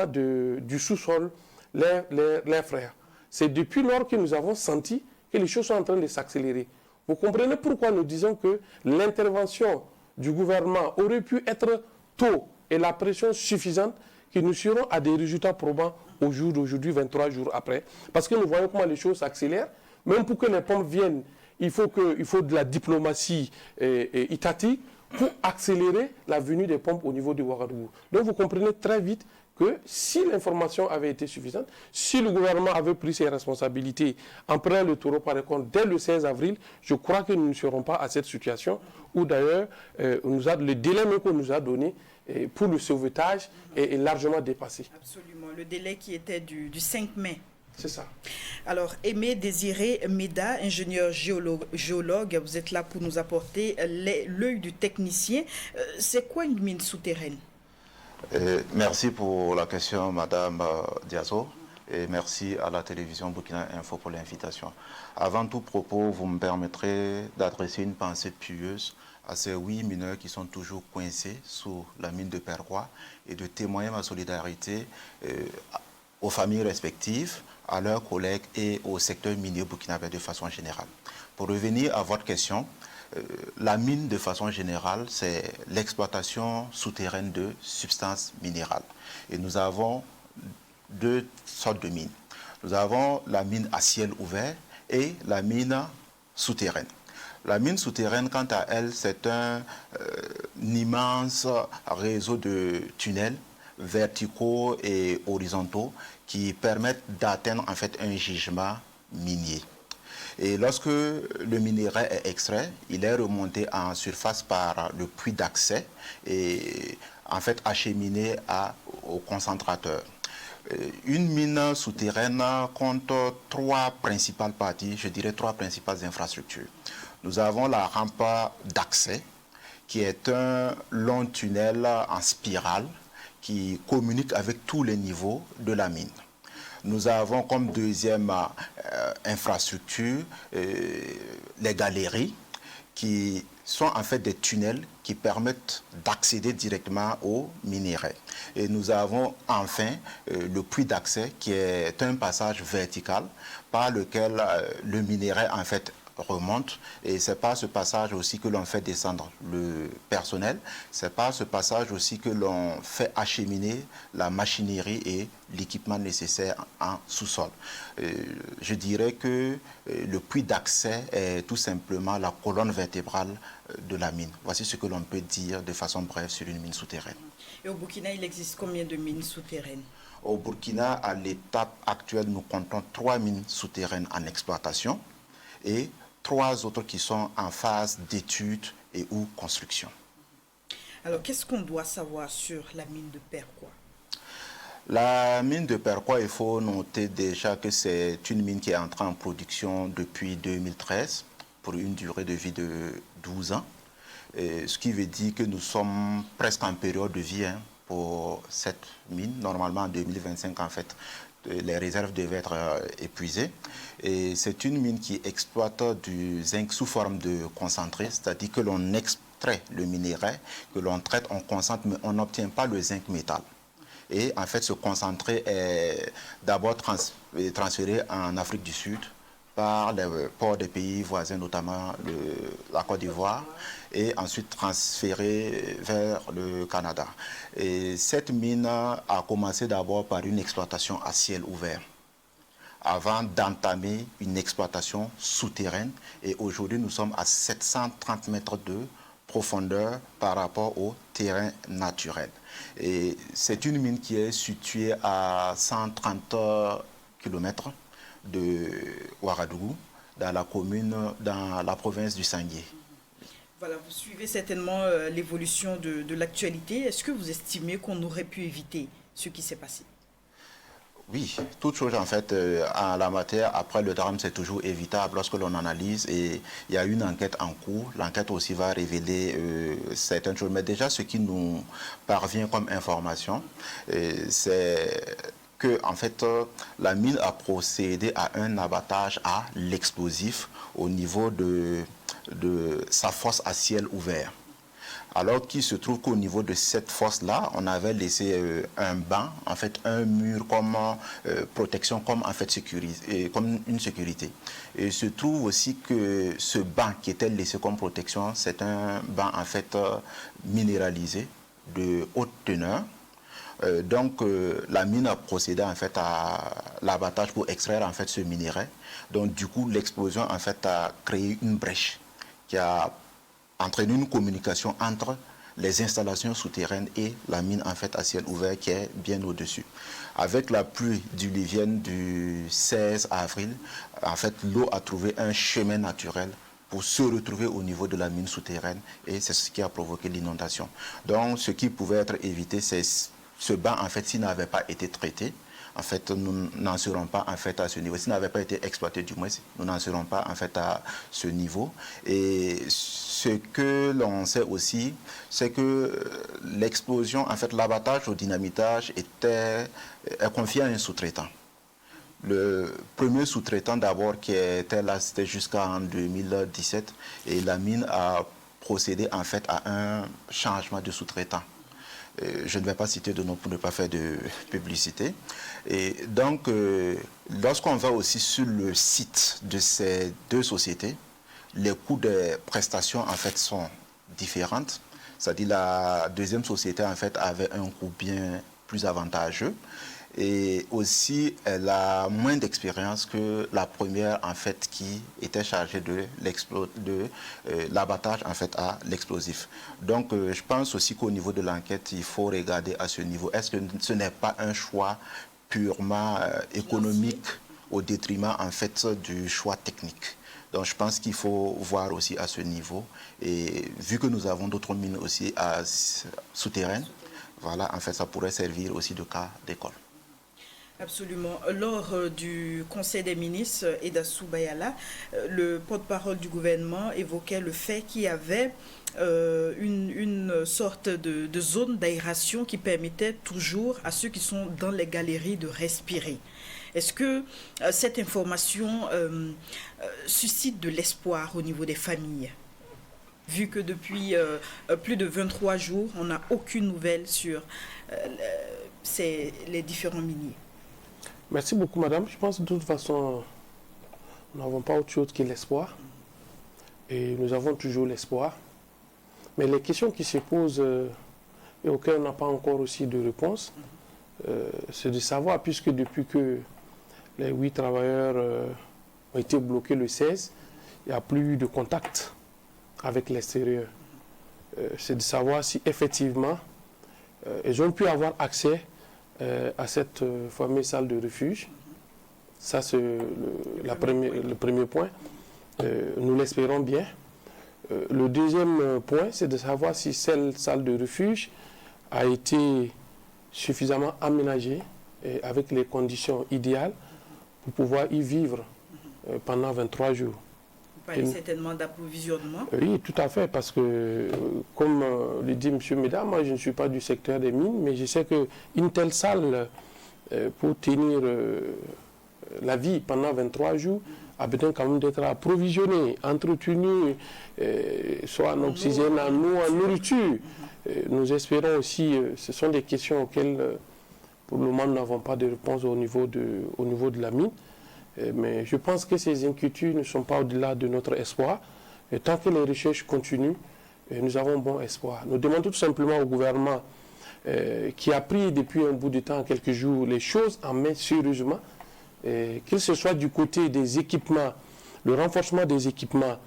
du sous-sol les frères. C'est depuis lors que nous avons senti que les choses sont en train de s'accélérer. Vous comprenez pourquoi nous disons que l'intervention du gouvernement aurait pu être tôt et la pression suffisante, que nous serons à des résultats probants au jour d'aujourd'hui, 23 jours après. Parce que nous voyons comment les choses s'accélèrent. Même pour que les pompes viennent, il faut de la diplomatie étatique pour accélérer la venue des pompes au niveau de Ouagadougou. Donc vous comprenez très vite que si l'information avait été suffisante, si le gouvernement avait pris ses responsabilités en prenant le taureau par les cornes dès le 16 avril, je crois que nous ne serons pas à cette situation où d'ailleurs le délai qu'on nous a donné pour le sauvetage est largement dépassé. Absolument, le délai qui était du 5 mai. C'est ça. Alors, Aimé Désiré Méda, ingénieur géologue, vous êtes là pour nous apporter l'œil du technicien. C'est quoi une mine souterraine? Merci pour la question, Madame Diazo, et merci à la télévision Burkina Info pour l'invitation. Avant tout propos, vous me permettrez d'adresser une pensée pieuse à ces 8 mineurs qui sont toujours coincés sous la mine de Perquois et de témoigner ma solidarité aux familles respectives, à leurs collègues et au secteur minier burkinabé de façon générale. Pour revenir à votre question, la mine de façon générale, c'est l'exploitation souterraine de substances minérales. Et nous avons 2 sortes de mines. Nous avons la mine à ciel ouvert et la mine souterraine. La mine souterraine, quant à elle, c'est un immense réseau de tunnels verticaux et horizontaux qui permettent d'atteindre en fait un gisement minier. Et lorsque le minerai est extrait, il est remonté en surface par le puits d'accès et en fait acheminé au concentrateur. Une mine souterraine compte 3 principales parties, je dirais 3 principales infrastructures. Nous avons la rampe d'accès, qui est un long tunnel en spirale qui communique avec tous les niveaux de la mine. Nous avons comme deuxième infrastructure les galeries, qui sont en fait des tunnels qui permettent d'accéder directement aux minerais. Et nous avons enfin le puits d'accès, qui est un passage vertical par lequel le minerai en fait remonte, et c'est par ce passage aussi que l'on fait descendre le personnel, c'est par ce passage aussi que l'on fait acheminer la machinerie et l'équipement nécessaire en sous-sol. Je dirais que le puits d'accès est tout simplement la colonne vertébrale de la mine. Voici ce que l'on peut dire de façon brève sur une mine souterraine. Et au Burkina, il existe combien de mines souterraines? Au Burkina, à l'étape actuelle, nous comptons 3 mines souterraines en exploitation et 3 autres qui sont en phase d'étude et ou construction. Alors, qu'est-ce qu'on doit savoir sur la mine de Perquois? La mine de Perquois, il faut noter déjà que c'est une mine qui est entrée en production depuis 2013 pour une durée de vie de 12 ans. Et ce qui veut dire que nous sommes presque en période de vie pour cette mine. Normalement, en 2025, en fait, les réserves devaient être épuisées. Et c'est une mine qui exploite du zinc sous forme de concentré, c'est-à-dire que l'on extrait le minerai, que l'on traite, on concentre, mais on n'obtient pas le zinc métal. Et en fait, ce concentré est d'abord transféré en Afrique du Sud par les ports des pays voisins, notamment la Côte d'Ivoire, et ensuite transféré vers le Canada. Et cette mine a commencé d'abord par une exploitation à ciel ouvert, avant d'entamer une exploitation souterraine. Et aujourd'hui, nous sommes à 730 mètres de profondeur par rapport au terrain naturel. Et c'est une mine qui est située à 130 km de Ouagadougou, dans la commune, dans la province du Sangué. Voilà, vous suivez certainement l'évolution de l'actualité. Est-ce que vous estimez qu'on aurait pu éviter ce qui s'est passé? Oui, toute chose en fait en la matière, après le drame, c'est toujours évitable lorsque l'on analyse, et il y a une enquête en cours. L'enquête aussi va révéler certaines choses. Mais déjà, ce qui nous parvient comme information, c'est que en fait, la mine a procédé à un abattage à l'explosif au niveau de sa fosse à ciel ouvert. Alors qu'il se trouve qu'au niveau de cette fosse-là, on avait laissé un banc, en fait un mur comme protection, comme en fait comme une sécurité. Et il se trouve aussi que ce banc qui était laissé comme protection, c'est un banc en fait minéralisé de haute teneur. Donc la mine a procédé en fait à l'abattage pour extraire en fait ce minerai. Donc du coup l'explosion en fait a créé une brèche qui a entraîné une communication entre les installations souterraines et la mine en fait à ciel ouvert qui est bien au-dessus. Avec la pluie diluvienne du 16 avril, en fait l'eau a trouvé un chemin naturel pour se retrouver au niveau de la mine souterraine, et c'est ce qui a provoqué l'inondation. Donc ce qui pouvait être évité, c'est ce banc en fait s'il n'avait pas été traité. En fait, nous n'en serons pas en fait à ce niveau. S'il n'avait pas été exploité, du moins, nous n'en serons pas en fait à ce niveau. Et ce que l'on sait aussi, c'est que l'explosion, en fait, l'abattage au dynamitage est confié à un sous-traitant. Le premier sous-traitant d'abord qui était là, c'était jusqu'en 2017, et la mine a procédé en fait à un changement de sous-traitant. Je ne vais pas citer de nom pour ne pas faire de publicité. Et donc, lorsqu'on va aussi sur le site de ces deux sociétés, les coûts des prestations en fait sont différentes. C'est-à-dire la deuxième société en fait avait un coût bien plus avantageux. Et aussi, elle a moins d'expérience que la première, en fait, qui était chargée de l'abattage, en fait, à l'explosif. Donc, je pense aussi qu'au niveau de l'enquête, il faut regarder à ce niveau. Est-ce que ce n'est pas un choix purement économique au détriment, en fait, du choix technique? Donc, je pense qu'il faut voir aussi à ce niveau. Et vu que nous avons d'autres mines aussi souterraines, voilà, en fait, ça pourrait servir aussi de cas d'école. Absolument. Lors du Conseil des ministres, Edassou Bayala, le porte-parole du gouvernement évoquait le fait qu'il y avait une sorte de zone d'aération qui permettait toujours à ceux qui sont dans les galeries de respirer. Est-ce que cette information suscite de l'espoir au niveau des familles, vu que depuis plus de 23 jours, on n'a aucune nouvelle sur les différents miniers? Merci beaucoup, madame. Je pense de toute façon, nous n'avons pas autre chose que l'espoir. Et nous avons toujours l'espoir. Mais les questions qui se posent et auxquelles on n'a pas encore aussi de réponse, c'est de savoir, puisque depuis que les 8 travailleurs ont été bloqués le 16, il n'y a plus eu de contact avec l'extérieur. C'est de savoir si effectivement ils ont pu avoir accès à cette fameuse salle de refuge. Ça, c'est le premier point. Nous l'espérons bien. Le deuxième point, c'est de savoir si cette salle de refuge a été suffisamment aménagée et avec les conditions idéales pour pouvoir y vivre pendant 23 jours. Vous parlez certainement d'approvisionnement. Oui, tout à fait, parce que, comme le dit M. Médard, moi je ne suis pas du secteur des mines, mais je sais qu'une telle salle pour tenir la vie pendant 23 jours, a besoin quand même d'être approvisionné, entretenu, soit en oxygène, en eau, en nourriture. Nous espérons aussi, ce sont des questions auxquelles, pour le moment, nous n'avons pas de réponse au niveau de la mine. Mais je pense que ces inquiétudes ne sont pas au-delà de notre espoir. Et tant que les recherches continuent, nous avons bon espoir. Nous demandons tout simplement au gouvernement qui a pris depuis un bout de temps, quelques jours, les choses en main sérieusement, qu'il ce soit du côté des équipements, le renforcement des équipements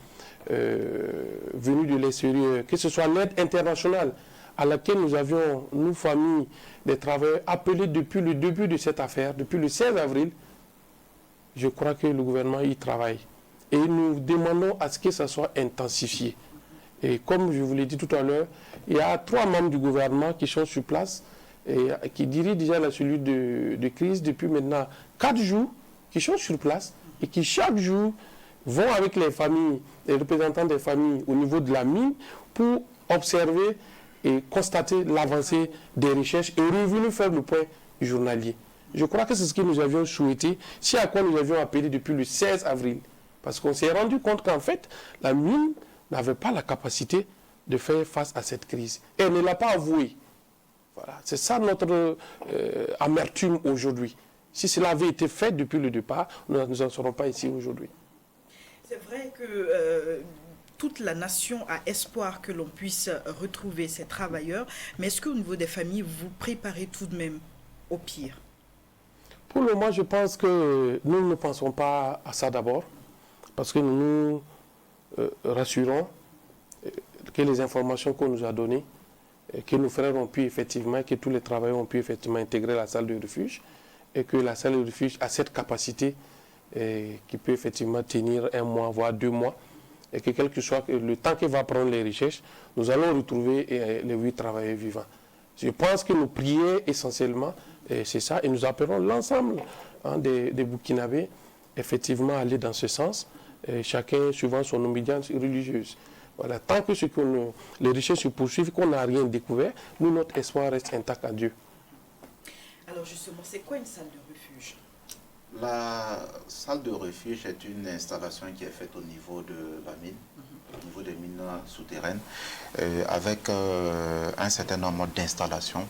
venus de l'extérieur, que ce soit l'aide internationale à laquelle nous avions, nous, familles, des travailleurs, appelés depuis le début de cette affaire, depuis le 16 avril, je crois que le gouvernement y travaille. Et nous demandons à ce que ça soit intensifié. Et comme je vous l'ai dit tout à l'heure, il y a 3 membres du gouvernement qui sont sur place et qui dirigent déjà la cellule de crise depuis maintenant 4 jours, qui sont sur place et qui chaque jour vont avec les familles, les représentants des familles au niveau de la mine pour observer et constater l'avancée des recherches et revenir faire le point journalier. Je crois que c'est ce que nous avions souhaité, c'est à quoi nous avions appelé depuis le 16 avril. Parce qu'on s'est rendu compte qu'en fait, la mine n'avait pas la capacité de faire face à cette crise. Et elle ne l'a pas avoué. Voilà. C'est ça notre amertume aujourd'hui. Si cela avait été fait depuis le départ, nous n'en serons pas ici aujourd'hui. C'est vrai que toute la nation a espoir que l'on puisse retrouver ces travailleurs, mais est-ce qu'au niveau des familles, vous préparez tout de même au pire? Pour le moment, je pense que nous ne pensons pas à ça d'abord, parce que nous nous rassurons que les informations qu'on nous a données, que nos frères ont pu effectivement, que tous les travailleurs ont pu effectivement intégrer la salle de refuge, et que la salle de refuge a cette capacité qui peut effectivement tenir 1 mois, voire 2 mois, et que quel que soit le temps que va prendre les recherches, nous allons retrouver les 8 travailleurs vivants. Je pense que nos prières essentiellement, c'est ça, et nous appelons l'ensemble des Burkinabés effectivement à aller dans ce sens, chacun suivant son obédience religieuse. Voilà, tant que les recherches se poursuivent, qu'on n'a rien découvert, nous, notre espoir reste intact à Dieu. Alors justement, c'est quoi une salle de refuge? La salle de refuge est une installation qui est faite au niveau de la mine, au niveau des mines souterraines, avec un certain nombre d'installations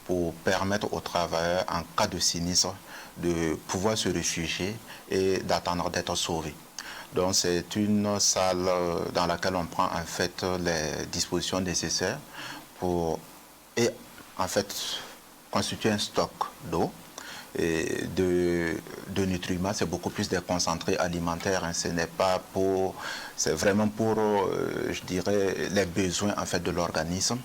pour permettre aux travailleurs, en cas de sinistre, de pouvoir se réfugier et d'attendre d'être sauvés. Donc c'est une salle dans laquelle on prend en fait les dispositions nécessaires pour en fait constituer un stock d'eau et de nutriments. C'est beaucoup plus des concentrés alimentaires, hein. Ce n'est pas pour, c'est vraiment pour, je dirais, les besoins en fait de l'organisme.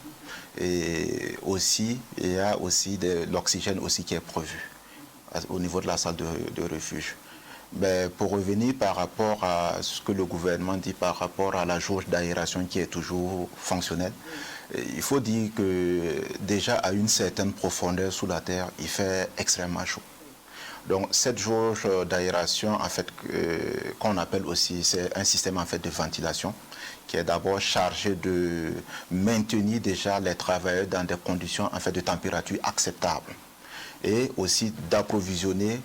Et aussi, il y a aussi de l'oxygène aussi qui est prévu au niveau de la salle de refuge. Mais pour revenir par rapport à ce que le gouvernement dit par rapport à la jauge d'aération qui est toujours fonctionnelle, il faut dire que déjà à une certaine profondeur sous la terre, il fait extrêmement chaud. Donc cette jauge d'aération, en fait, qu'on appelle aussi, c'est un système en fait de ventilation qui est d'abord chargé de maintenir déjà les travailleurs dans des conditions en fait de température acceptables et aussi d'approvisionner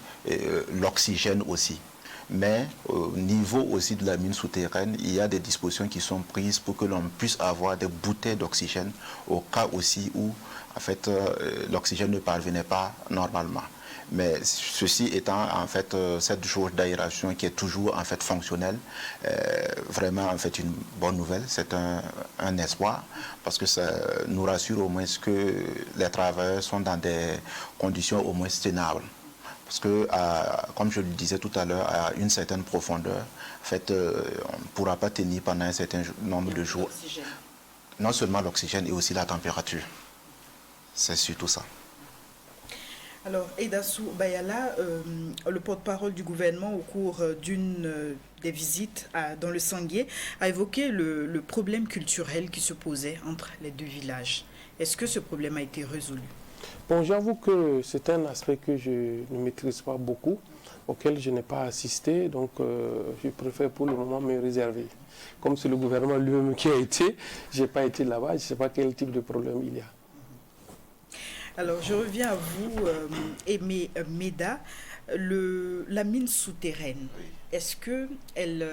l'oxygène aussi. Mais au niveau aussi de la mine souterraine, il y a des dispositions qui sont prises pour que l'on puisse avoir des bouteilles d'oxygène au cas aussi où en fait, l'oxygène ne parvenait pas normalement. Mais ceci étant en fait cette jauge d'aération qui est toujours en fait fonctionnelle, vraiment en fait une bonne nouvelle, c'est un espoir parce que ça nous rassure au moins que les travailleurs sont dans des conditions au moins tenables. Parce que, comme je le disais tout à l'heure, à une certaine profondeur, en fait, on ne pourra pas tenir pendant un certain nombre de jours. Non seulement l'oxygène et aussi la température. C'est surtout ça. Alors, Eidassou Bayala, le porte-parole du gouvernement au cours d'une des visites dans le Sanguier, a évoqué le problème culturel qui se posait entre les 2 villages. Est-ce que ce problème a été résolu? Bon, j'avoue que c'est un aspect que je ne maîtrise pas beaucoup, auquel je n'ai pas assisté, donc je préfère pour le moment me réserver. Comme c'est le gouvernement lui-même qui a été, je n'ai pas été là-bas, je ne sais pas quel type de problème il y a. Alors, je reviens à vous, Aimé Meda. La mine souterraine, est-ce qu'elle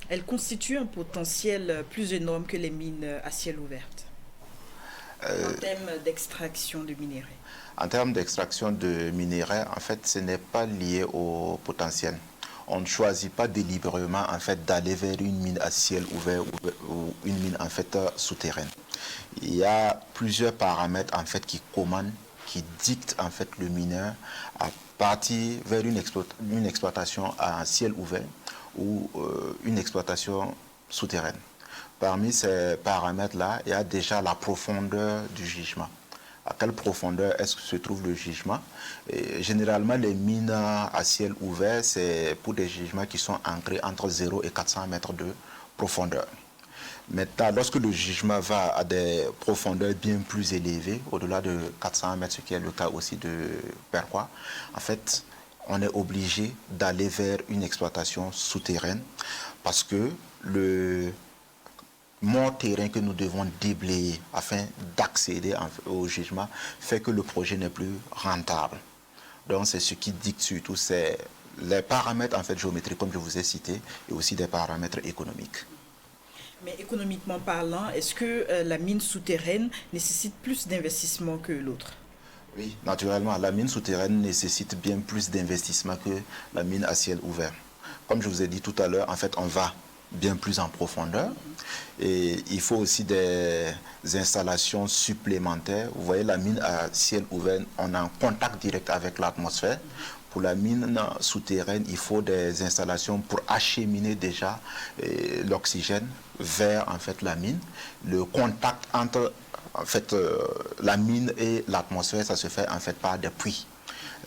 elle constitue un potentiel plus énorme que les mines à ciel ouvert en termes d'extraction de minerais? En termes d'extraction de minerais, en fait, ce n'est pas lié au potentiel. On ne choisit pas délibérément en fait d'aller vers une mine à ciel ouvert ou une mine en fait souterraine. Il y a plusieurs paramètres en fait qui commandent, qui dictent en fait le mineur à partir vers une exploitation à ciel ouvert ou une exploitation souterraine. Parmi ces paramètres-là, il y a déjà la profondeur du gisement. À quelle profondeur est-ce que se trouve le gisement? Et généralement, les mines à ciel ouvert, c'est pour des gisements qui sont ancrés entre 0 et 400 mètres de profondeur. Maintenant, lorsque le gisement va à des profondeurs bien plus élevées, au-delà de 400 mètres, ce qui est le cas aussi de Perquois, en fait, on est obligé d'aller vers une exploitation souterraine parce que le mort terrain que nous devons déblayer afin d'accéder au gisement fait que le projet n'est plus rentable. Donc c'est ce qui dicte surtout, c'est les paramètres en fait géométriques comme je vous ai cité et aussi des paramètres économiques. Mais économiquement parlant, est-ce que la mine souterraine nécessite plus d'investissement que l'autre? Oui, naturellement, la mine souterraine nécessite bien plus d'investissement que la mine à ciel ouvert. Comme je vous ai dit tout à l'heure, en fait, on va bien plus en profondeur et il faut aussi des installations supplémentaires. Vous voyez, la mine à ciel ouvert, on est en contact direct avec l'atmosphère. Pour la mine souterraine, il faut des installations pour acheminer déjà l'oxygène vers en fait la mine. Le contact entre en fait la mine et l'atmosphère, ça se fait en fait par des puits.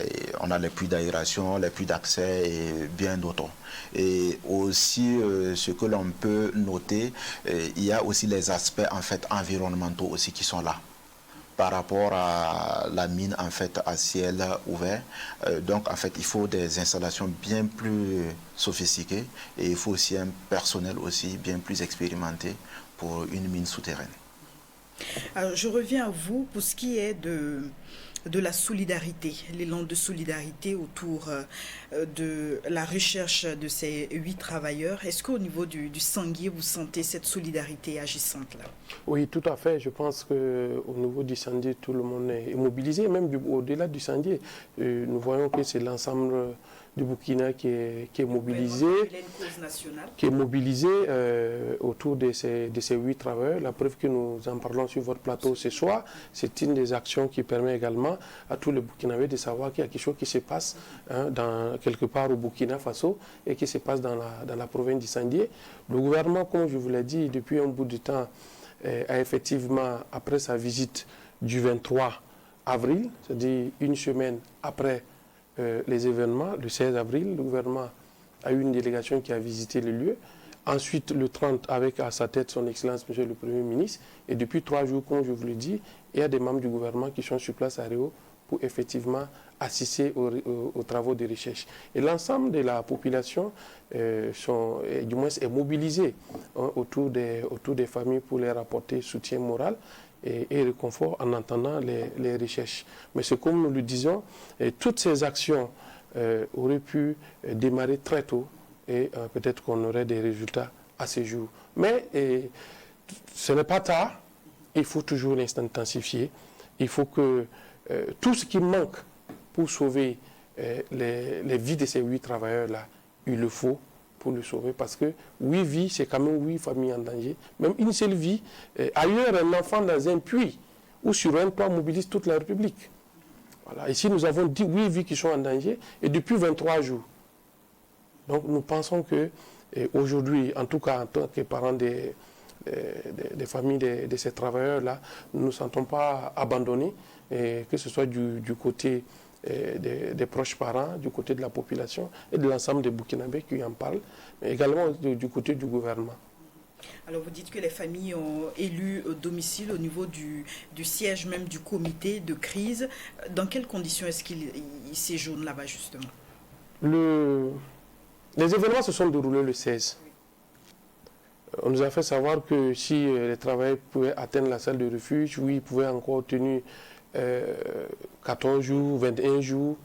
Et on a les puits d'aération, les puits d'accès et bien d'autres. Et aussi, ce que l'on peut noter, il y a aussi les aspects en fait environnementaux aussi qui sont là par rapport à la mine en fait à ciel ouvert. Donc en fait, il faut des installations bien plus sophistiquées et il faut aussi un personnel aussi bien plus expérimenté pour une mine souterraine. Alors, je reviens à vous pour ce qui est de la solidarité, l'élan de solidarité autour de la recherche de ces 8 travailleurs. Est-ce qu'au niveau du Sanguier, vous sentez cette solidarité agissante là? Oui, tout à fait. Je pense qu'au niveau du Sanguier, tout le monde est mobilisé, même au-delà du Sanguier. Nous voyons que c'est l'ensemble du Burkina qui est mobilisé, autour de ces 8 travailleurs. La preuve que nous en parlons sur votre plateau ce soir, c'est une des actions qui permet également à tous les Burkinabés de savoir qu'il y a quelque chose qui se passe quelque part au Burkina Faso et qui se passe dans la province du Sanguier. Le gouvernement, comme je vous l'ai dit, depuis un bout de temps, a effectivement, après sa visite du 23 avril, c'est-à-dire une semaine après les événements, le 16 avril, le gouvernement a eu une délégation qui a visité le lieu. Ensuite, le 30, avec à sa tête son Excellence, Monsieur le Premier ministre. Et depuis 3 jours, comme je vous le dis, il y a des membres du gouvernement qui sont sur place à Réau pour effectivement assister aux travaux de recherche. Et l'ensemble de la population du moins est mobilisée autour des familles pour leur apporter soutien moral et réconfort en entendant les recherches. Mais c'est comme nous le disons, toutes ces actions auraient pu démarrer très tôt et peut-être qu'on aurait des résultats à ce jour. Mais ce n'est pas tard, il faut toujours l'intensifier. Il faut que tout ce qui manque pour sauver les vies de ces 8 travailleurs-là, il le faut pour le sauver, parce que 8 vies, c'est quand même 8 familles en danger. Même une seule vie, ailleurs, un enfant dans un puits ou sur un toit mobilise toute la République. Voilà. Ici, nous avons 8 vies qui sont en danger, et depuis 23 jours. Donc, nous pensons qu'aujourd'hui, en tout cas en tant que parents des familles de ces travailleurs-là, nous ne nous sentons pas abandonnés, que ce soit du côté des proches parents, du côté de la population et de l'ensemble des Burkinabés qui en parlent, mais également du côté du gouvernement. Alors vous dites que les familles ont élu au domicile au niveau du siège même du comité de crise. Dans quelles conditions est-ce qu'ils séjournent là-bas justement? Les événements se sont déroulés le 16. On nous a fait savoir que si les travailleurs pouvaient atteindre la salle de refuge, oui, ils pouvaient encore tenir 14 jours, 21 jours.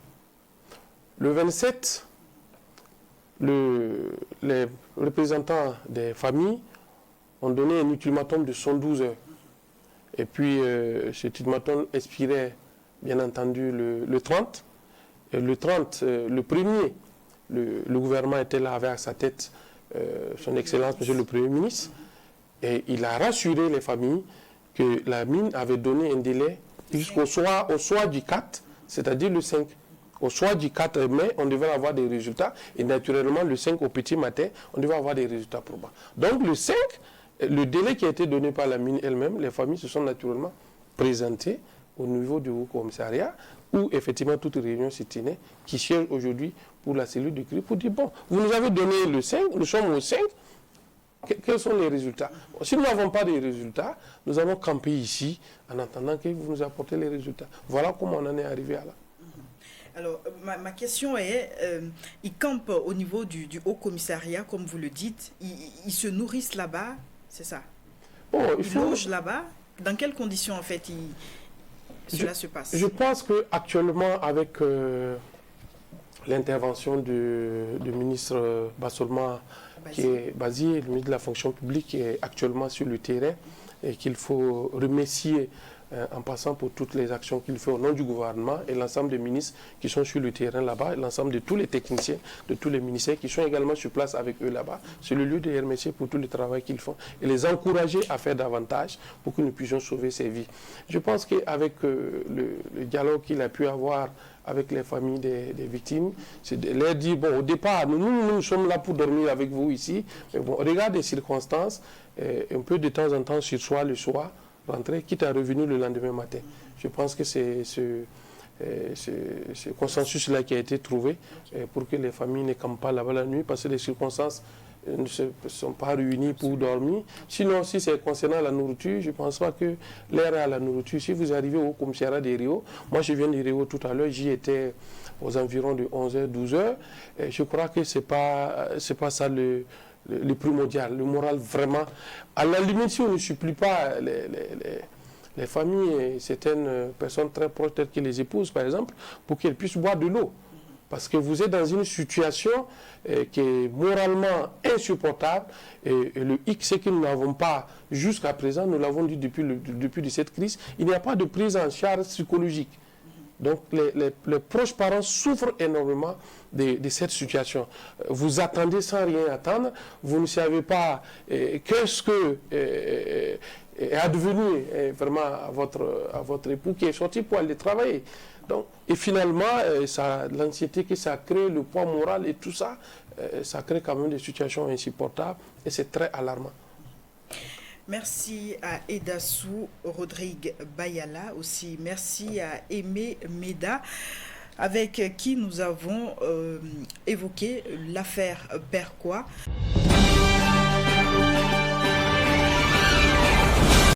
Le 27, les représentants des familles ont donné un ultimatum de 112 heures. Et puis, cet ultimatum expirait, bien entendu, le 30. Et le 30, le premier, le gouvernement était là avec à sa tête son Excellence, Monsieur le Premier ministre. Et il a rassuré les familles que la mine avait donné un délai jusqu'au soir du 4, c'est-à-dire le 5. Au soir du 4 mai, on devait avoir des résultats. Et naturellement, le 5 au petit matin, on devait avoir des résultats probants. Donc le 5, le délai qui a été donné par la mine elle-même, les familles se sont naturellement présentées au niveau du Haut Commissariat, où effectivement toute réunion s'y tenait, qui cherche aujourd'hui pour la cellule de crise, pour dire, bon, vous nous avez donné le 5, nous sommes au 5, quels sont les résultats? Si nous n'avons pas de résultats, nous allons camper ici en attendant que vous nous apportez les résultats. Voilà comment on en est arrivé à là. Alors, ma question est, ils campent au niveau du Haut Commissariat, comme vous le dites, ils se nourrissent là-bas, c'est ça? Bon, ils logent là-bas? Dans quelles conditions, en fait, cela se passe? Je pense qu'actuellement, avec l'intervention du ministre Bassolma, qui est basé, le ministre de la fonction publique, qui est actuellement sur le terrain, et qu'il faut remercier en passant pour toutes les actions qu'il fait au nom du gouvernement et l'ensemble des ministres qui sont sur le terrain là-bas, l'ensemble de tous les techniciens, de tous les ministères qui sont également sur place avec eux là-bas. C'est le lieu de les remercier pour tout le travail qu'ils font et les encourager à faire davantage pour que nous puissions sauver ces vies. Je pense qu'avec le dialogue qu'il a pu avoir avec les familles des victimes, c'est de leur dire, bon, au départ, nous sommes là pour dormir avec vous ici, mais bon, regarde les circonstances, un peu de temps en temps sur soi, le soir, rentrer, quitte à revenir le lendemain matin. Je pense que c'est ce consensus-là qui a été trouvé pour que les familles ne campent pas là-bas la nuit, parce que les circonstances ne sont pas réunies pour dormir. Sinon, si c'est concernant la nourriture, je ne pense pas que l'air à la nourriture, si vous arrivez au commissariat des Rio, moi je viens des Rio tout à l'heure, j'y étais aux environs de 11h, 12h, et je crois que ce n'est pas ça le primordial, le moral vraiment. À la limite, si on ne supplie pas les familles et certaines personnes très proches, telles que les épouses par exemple, pour qu'elles puissent boire de l'eau. Parce que vous êtes dans une situation qui est moralement insupportable. Et le hic, c'est que nous n'avons pas, jusqu'à présent, nous l'avons dit depuis cette crise, il n'y a pas de prise en charge psychologique. Donc les proches parents souffrent énormément de cette situation. Vous attendez sans rien attendre, vous ne savez pas qu'est-ce que est advenu vraiment à votre époux qui est sorti pour aller travailler. Donc, et finalement, l'anxiété que ça crée, le poids moral et tout ça, ça crée quand même des situations insupportables et c'est très alarmant. Merci à Edassou Rodrigue Bayala, aussi merci à Aimé Meda, avec qui nous avons évoqué l'affaire Perquois.